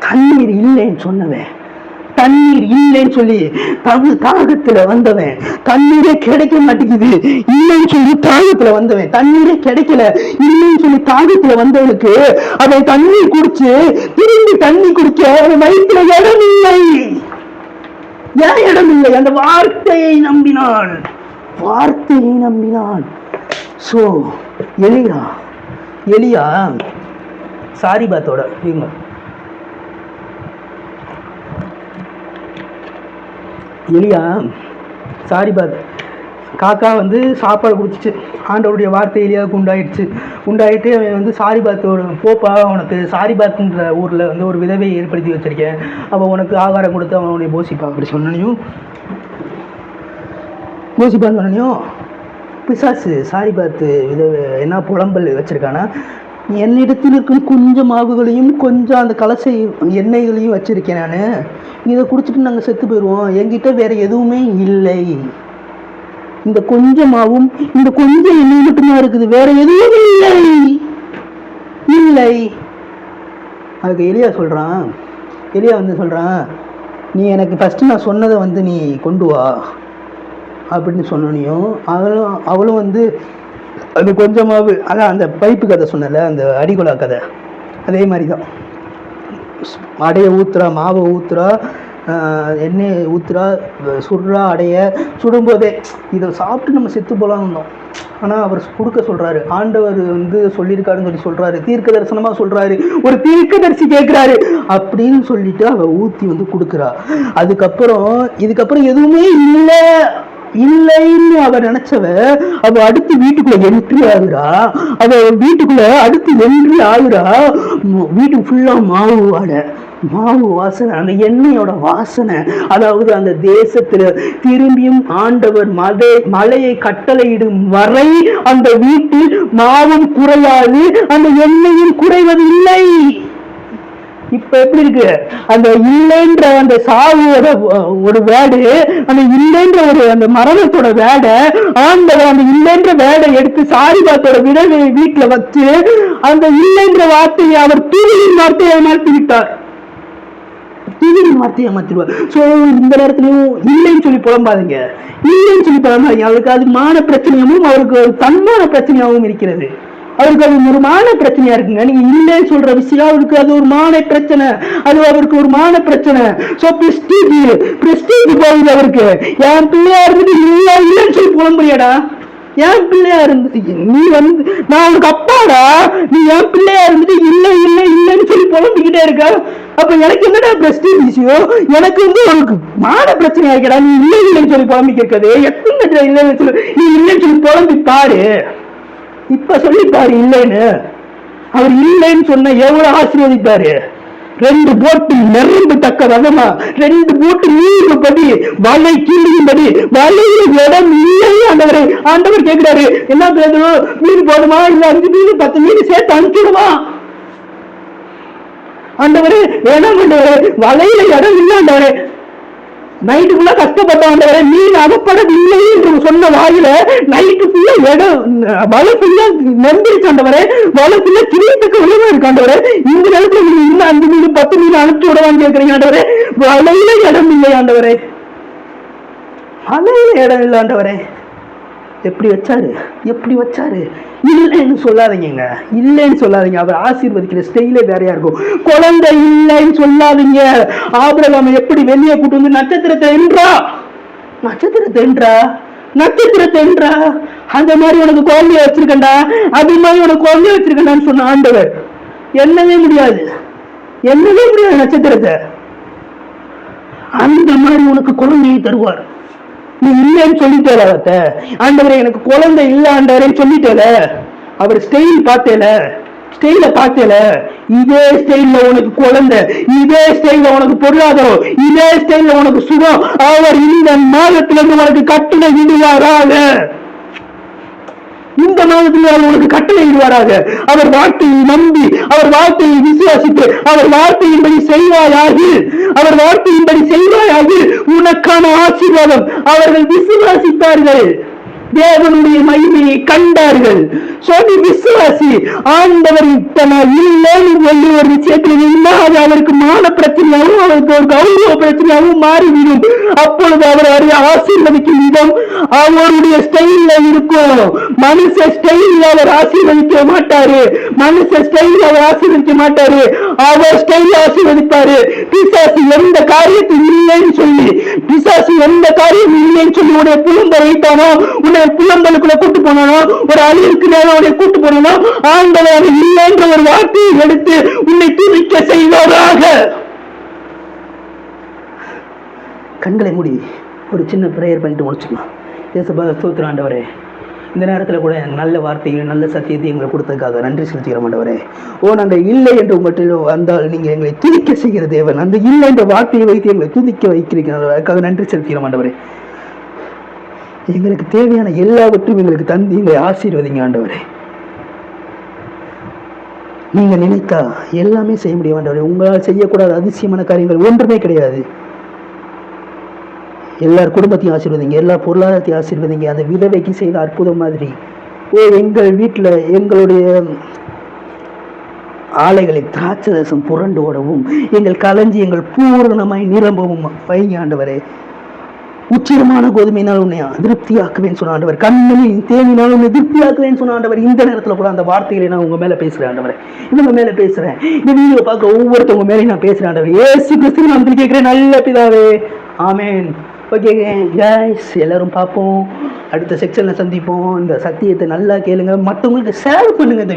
தண்ணீர் இல்லைன்னு சொன்னவன், தண்ணீர் இல்லைன்னு சொல்லி தாகத்துல வந்தவன், தண்ணீரே கிடைக்க மாட்டேங்குது இல்லைன்னு சொல்லி தாகத்துல வந்தவன், தண்ணீரே கிடைக்கல இல்லைன்னு சொல்லி தாகத்துல வந்தவனுக்கு அவன் தண்ணீர் குடிச்சு திரும்பி தண்ணி குடிக்க அவன் வயிற்றுல இடம் இல்லை. ஏன் இடம் இல்லை? அந்த வார்த்தையை நம்பினான். சோ எலியா சாரிபாத்தோட இவங்க எலியா சாரிபாத் காக்கா வந்து சாப்பாடு கொடுத்துச்சு. ஆண்டவருடைய வார்த்தை எலியாவுக்கு உண்டாயிட்டு அவன் வந்து சாரிபாத்தோட போப்பா, உனக்கு சாரிபாத்ன்ற ஊரில் வந்து ஒரு விதவை ஏற்படுத்தி வச்சிருக்கேன், அவன் உனக்கு ஆகாரம் கொடுத்து அவனுடைய போசிப்பா அப்படி சொன்னனையும் பிசாசு சாரிபாத்து விதவை என்ன புலம்பல் வச்சிருக்கானா, என்னிடத்தில் இருக்கும் கொஞ்சம் மாவுகளையும் கொஞ்சம் அந்த கலசை எண்ணெய்களையும் வச்சிருக்கேன், நான் இதை குடிச்சிட்டு நாங்கள் செத்து போயிடுவோம், என்கிட்ட வேற எதுவுமே இல்லை, இந்த கொஞ்சம் மாவும் இந்த கொஞ்சம் எண்ணெய் மட்டும்தான் இருக்குது, வேற எதுவும் இல்லை. அதுக்கு எலியா வந்து சொல்றான், நீ எனக்கு ஃபர்ஸ்ட் நான் சொன்னதை வந்து நீ கொண்டு வா அப்படின்னு சொன்னையும் அவளும் வந்து அது கொஞ்சமாவு, அதான் அந்த பைப்பு கதை சொன்னல, அந்த அடிகொலா கதை, அதே மாதிரி தான். அடைய ஊத்துறா, மாவை ஊத்துறா, எண்ணெய் ஊத்துறா, சுடுறா, அடைய சுடும்போதே இதை சாப்பிட்டு நம்ம செத்து போலான்னு இருந்தோம். ஆனால் அவர் கொடுக்க சொல்றாரு, ஆண்டவர் வந்து சொல்லியிருக்காருன்னு சொல்றாரு, தீர்க்க தரிசனமா சொல்றாரு, ஒரு தீர்க்கதரிசி கேட்கிறாரு அப்படின்னு சொல்லிட்டு அவ ஊத்தி வந்து கொடுக்குறா. இதுக்கப்புறம் எதுவுமே இல்லைன்னு அவ நினைச்சவ அவ அடுத்து வீட்டுக்குள்ள என்ட்ரி ஆகுறா. வீட்டுக்கு ஃபுல்லா மாவு வாசனை, அந்த எண்ணெயோட வாசனை. அதாவது அந்த தேசத்துல திரும்பியும் ஆண்டவர் மழையை கட்டளையிடும் வரை அந்த வீட்டில் மாவும் குறையாது, அந்த எண்ணெயும் குறைவதில்லை. இப்ப எப்படி இருக்கு? அந்த இல்லைன்ற அந்த சாவோட ஒரு வேடு, அந்த இல்லைன்ற அந்த மரணத்தோட வேட ஆண்டவர் அந்த இல்லைன்ற வேடை எடுத்து சாரிபாத்தோட விடவை வீட்டுல வச்சு அந்த இல்லைன்ற வார்த்தையை அவர் தூவியின் வார்த்தையை மாற்றிவிட்டார். மாத்திருவார். சோ இந்த நேரத்திலையும் இல்லைன்னு சொல்லி புலம்பாதீங்க. அவருக்கு அது மான பிரச்சனையாகவும் அவருக்கு ஒரு தன்மான பிரச்சனையாகவும் இருக்கிறது. அவருக்கு அது ஒரு மான பிரச்சனையா இருக்குங்க. நீங்க இல்லைன்னு சொல்ற விஷயம் அவருக்கு அது ஒரு மான பிரச்சனை, அவருக்கு ஒரு மான பிரச்சனை. சோ பிரஸ்டீஜ் போகுது அவருக்கு. என் பிள்ளையா இருந்துட்டு இல்லைன்னு சொல்லி புலம்புறியாடா, என் பிள்ளையா இருந்து நீ வந்து நான் உனக்கு அப்பாடா, நீ என் பிள்ளையா இருந்துட்டு இல்லைன்னு சொல்லி புலம்பிக்கிட்டே இருக்க. அப்ப எனக்கு என்னடா பிரஸ்டீஜ் விஷயம்? எனக்கு வந்து உனக்கு மான பிரச்சனை ஆகிக்கடா. நீ இல்லைன்னு சொல்லி புலம்பிக்க இருக்காது. எத்தனை இல்லைன்னு சொல்லி நீ இல்லைன்னு சொல்லி புலம்பி பாரு. இப்ப சொல்லி பாரு இல்லைன்னு. அவர் இல்லைன்னு சொன்ன எவ்வளவு ஆசீர்வதிப்பாரு. 2 போட்டு நெரும்பு தக்க வகமா 2 போட்டு நீருபடி வலை கீழியும்படி வலையில் இடம் இல்லை. ஆண்டவர் கேட்கிறாரு, என்ன பேசணும்? மீன் போடுமா, இல்ல 5 மீன் 10 மீன் சேர்த்து அனுப்பிடுமா? ஆண்டவரே வேணாம் ஆண்டவரே, வலையில இடம் இல்லை ஆண்டவரே, நைட்டுக்குள்ள கஷ்டப்பட்ட ஆண்டவரே, மீன் அகப்படவில்லை என்று சொன்ன வாயில நைட்டுக்குள்ள இடம் வலை ஃபுல்லா நம்பிருச்சு ஆண்டவரே, வலை ஃபுல்லா கிளியத்துக்கு விளைவா இருக்கு ஆண்டவரே. இந்த நேரத்துல நீங்க இன்னும் 5 மீன் 10 மீன் அனுப்பிச்சு விடவான்னு கேட்கறீங்க ஆண்டவரே. வலையில இடம் இல்லை ஆண்டவரே, வலையில இடம் இல்லை ஆண்டவரே. எப்படி வச்சாரு, எப்படி வச்சாரு. இல்லைன்னு சொல்லாதீங்க, இல்லைன்னு சொல்லாதீங்க. அவர் ஆசீர்வதிக்கிற ஸ்டைலே வேறையா இருக்கும். குழந்தை இல்லைன்னு சொல்லாதீங்க. ஆபிரகாம் எப்படி வெளியே கூட்டு வந்து நட்சத்திரத்தை என்றா, நட்சத்திரத்தை என்றா, நட்சத்திரத்தை என்றா, அந்த மாதிரி உனக்கு குழந்தைய வச்சிருக்கண்டா, அது மாதிரி உனக்கு குழந்தைய வச்சிருக்கண்டான்னு சொன்ன ஆண்டவர் என்னவே முடியாது, என்னவே முடியாது. நட்சத்திரத்தை அந்த மாதிரி உனக்கு குழந்தையை தருவார். நீ இல்லைன்னு சொல்லிட்டேல, அவத்த ஆண்டவரே எனக்கு குழந்தை இல்ல ஆண்டவரேன்னு சொல்லிட்டேல. அவர் ஸ்டைல் பார்த்தேல, ஸ்டைல பார்த்தேல. இதே ஸ்டைல்ல உனக்கு குழந்தை, இதே ஸ்டைல்ல உனக்கு பொருளாதாரம், இதே ஸ்டைல்ல உனக்கு சுகம் அவர் இந்த மாதத்திலிருந்து உனக்கு கட்டளை விடுவாராக. இந்த மாதத்தில் அவர் உனக்கு கட்டளை இடுவாராக. அவர் வார்த்தையை நம்பி, அவர் வார்த்தையை விசுவாசித்து, அவர் வார்த்தையின்படி செய்வாயாக, அவர் வார்த்தையின்படி செய்வாயாக. உனக்கான ஆசீர்வாதம். அவர்கள் விசுவாசித்தார்கள், தேவனுடைய மகிமையை கண்டார்கள். சொல்லி விசுவாசி. ஆண்டவர் இல்லைன்னு சொல்லி ஒரு விஷயத்தில் இல்லாத அவருக்கு மான பிரச்சனையாகவும் அவருக்கு ஒரு கௌரவ பிரச்சனையாகவும் மாறிவிடும். அப்பொழுது அவர் ஆசீர்வதிக்கும் விதம் அவருடைய ஸ்டைல்ல இருக்கும். மனுஷ ஸ்டைல் அவர் ஆசீர்வதிக்க மாட்டாரு, மனுஷ ஸ்டைல் அவர் ஆசீர்வதிக்க மாட்டாரு, அவர் ஸ்டைல் ஆசீர்வதிப்பாரு. பிசாசு எந்த காரியத்தில் இல்லைன்னு சொல்லி, பிசாசு எந்த காரியம் இல்லைன்னு சொல்லி உடைய புலம்ப வைத்தானோ, உன்னை புலம்பலுக்குள்ள கூட்டு போனானோ, ஒரு அழிவுக்கு நேரம் கூட்டு போனானோ, ஆண்டவர் இல்லைன்ற ஒரு வார்த்தையை எடுத்து உன்னை துதிக்க செய்வதாக. கண்களை மூடி ஒரு சின்ன பிரேயர் பண்ணிட்டு முடிச்சுக்கலாம். ஏசப்பா ஸ்தோத்திரம் ஆண்டவரே, இந்த நேரத்தில் கூட நல்ல வார்த்தைகள் நல்ல சத்தியத்தை எங்களை கொடுத்ததுக்காக நன்றி செலுத்துகிறோம் ஆண்டவரே. நாங்கள் இல்லை என்று உங்கள்கிட்ட வந்தால் நீங்கள் எங்களை துதிக்க செய்கிற தேவன். அந்த இல்லை என்ற வார்த்தையை வைத்து எங்களை துதிக்க வைக்கிறீங்க, அதுக்காக நன்றி செலுத்துகிறோம் ஆண்டவரே. எங்களுக்கு தேவையான எல்லாவற்றையும் எங்களுக்கு தந்து எங்களை ஆசீர்வதிங்க ஆண்டவரே. நீங்க நினைத்தா எல்லாமே செய்ய முடியும் ஆண்டவரே. உங்களால் செய்யக்கூடாத அதிசயமான காரியங்கள் ஒன்றுமே கிடையாது. எல்லார் குடும்பத்தையும் ஆசீர்வதிங்க, எல்லா பொருளாதாரத்தையும் ஆசீர்வதிங்க. அந்த விதவைக்கு செய்த அற்புதம் மாதிரி எங்கள் வீட்டில் எங்களுடைய ஆலைகளை திராட்சை ரசம் புரண்டு ஓடவும், எங்கள் களஞ்சி எங்கள் பூரணமாய் நிரம்பவும் வைங்க ஆண்டவரே. உச்சிரமான கோதுமையினால் உன்னை திருப்தியாக்குவேன்னு சொன்ன ஆண்டவர், கண்மணியின் தேனினால் உன்னை திருப்தியாக்குவேன்னு சொன்ன ஆண்டவர். இந்த நேரத்தில் கூட அந்த வார்த்தைகளை நான் உங்க மேல பேசுறேன் ஆண்டவர், இவங்க மேல பேசுறேன். இந்த வீடியோ பார்க்க ஒவ்வொருத்தவங்க மேலே நான் பேசுறேன் ஆண்டவர். ஏசு கிறிஸ்து நான் கேட்கிறேன், நல்ல பிதாவே, ஆமேன். ஓகே கைஸ், எல்லாரும் பார்ப்போம், அடுத்த செக்ஷனில் சந்திப்போம். இந்த சத்தியத்தை நல்லா கேளுங்க, மற்றவங்களுக்கு ஷேர் பண்ணுங்க. இந்த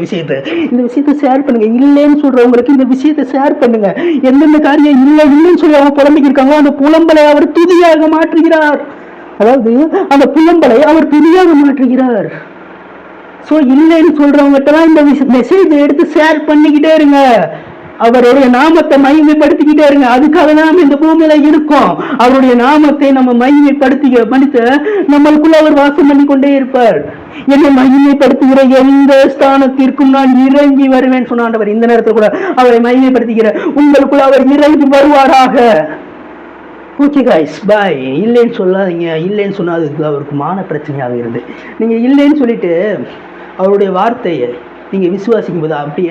விஷயத்தை ஷேர் பண்ணுங்க. இல்லைன்னு சொல்றவங்களுக்கு இந்த விஷயத்தை ஷேர் பண்ணுங்க. எந்தெந்த காரியம் இல்லைன்னு சொல்லி அவங்க புலம்பிக்கு இருக்காங்களோ அந்த புலம்பலை அவர் துதியாக மாற்றுகிறார். அதாவது அந்த புலம்பலை அவர் துதியாக மாற்றுகிறார். ஸோ இல்லைன்னு சொல்றவங்ககிட்டலாம் இந்த மெசேஜை எடுத்து ஷேர் பண்ணிக்கிட்டே இருங்க. அவருடைய நாமத்தை மகிமைப்படுத்திக்கிட்டே இருங்க. அதுக்காக நாம் இந்த பூமியில இருக்கோம். அவருடைய நாமத்தை நம்ம மகிமைப்படுத்த நம்மளுக்குள்ள அவர் வாசம் பண்ணி கொண்டே இருப்பார். என்னை மகிமைப்படுத்துகிற எந்த ஸ்தானத்திற்கும் நான் இறங்கி வருவேன் சொன்னாண்டவர். இந்த நேரத்தில் கூட அவரை மகிமைப்படுத்துகிற உங்களுக்குள்ள அவர் இறங்கி வருவாராக. ஓகே காய்ஸ், பாய். இல்லைன்னு சொல்லாதீங்க. இல்லைன்னு சொன்னா அதுக்கு அவருக்கு மான பிரச்சனையாக இருந்து நீங்க இல்லைன்னு சொல்லிட்டு அவருடைய வார்த்தையை நீங்கள் விசுவாசிக்கும் போது அப்படி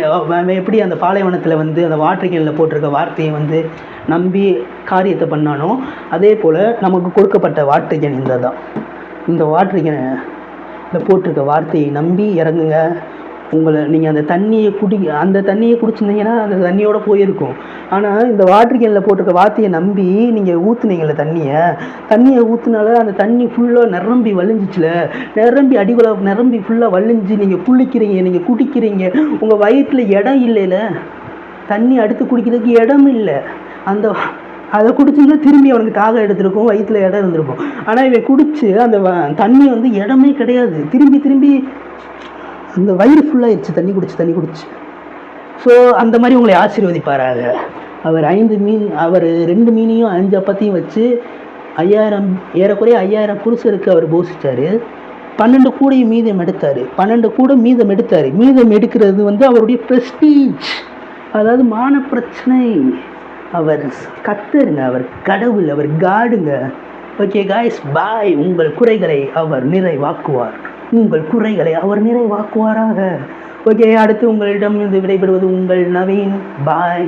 எப்படி அந்த பாலைவனத்தில் அந்த வாட்டர் கேனில் போட்டிருக்க வார்த்தையை நம்பி காரியத்தை பண்ணானோ, அதே போல் நமக்கு கொடுக்கப்பட்ட வாட்டர் கேன் இந்த தான். இந்த வாட்டர் கேனில் போட்டிருக்க வார்த்தையை நம்பி இறங்குங்க. நீங்கள் அந்த தண்ணியை குடிச்சிருந்தீங்கன்னா அந்த தண்ணியோட போயிருக்கும். ஆனால் இந்த வாட்டர் கேனில் போட்டிருக்க வார்த்தையை நம்பி நீங்கள் ஊற்றுனீங்கள, தண்ணியை ஊற்றுனால அந்த தண்ணி ஃபுல்லாக நிரம்பி வலிஞ்சிச்சுல, நிரம்பி ஃபுல்லாக வலிஞ்சு நீங்கள் குளிக்கிறீங்க, நீங்கள் குடிக்கிறீங்க. உங்கள் வயிற்றில் இடம் இல்லைல்ல, தண்ணி அடுத்து குடிக்கிறதுக்கு இடம் இல்லை. அதை குடிச்சிங்கன்னா திரும்பி அவனுக்கு தாகம் எடுத்திருக்கும், வயிற்றில் இடம் இருந்திருக்கும். ஆனால் இவன் குடிச்சு அந்த தண்ணி இடமே கிடையாது, திரும்பி அந்த வயிறு ஃபுல்லாகிடுச்சு தண்ணி குடிச்சு. ஸோ அந்த மாதிரி உங்களை ஆசீர்வதிப்பாராக. அவர் 5 மீன், அவர் 2 மீனையும் 5 அப்பத்தையும் வச்சு 5000 ஏறக்குறைய 5000 புருஷருக்கு அவர் போஷிச்சார். 12 கூடையும் மீதம் எடுத்தார். 12 கூட மீதம் எடுத்தார். மீதம் எடுக்கிறது அவருடைய ப்ரெஸ்டீஜ், அதாவது மான பிரச்சனை. அவர் கத்தருங்க, அவர் கடவுள், அவர் காடுங்க. ஓகே காய்ஸ், பாய். உங்கள் குறைகளை அவர் நிறைவாக்குவார். ஓகே, அடுத்து உங்களிடம் விடைபெறுவது உங்கள் நவீன். பாய்.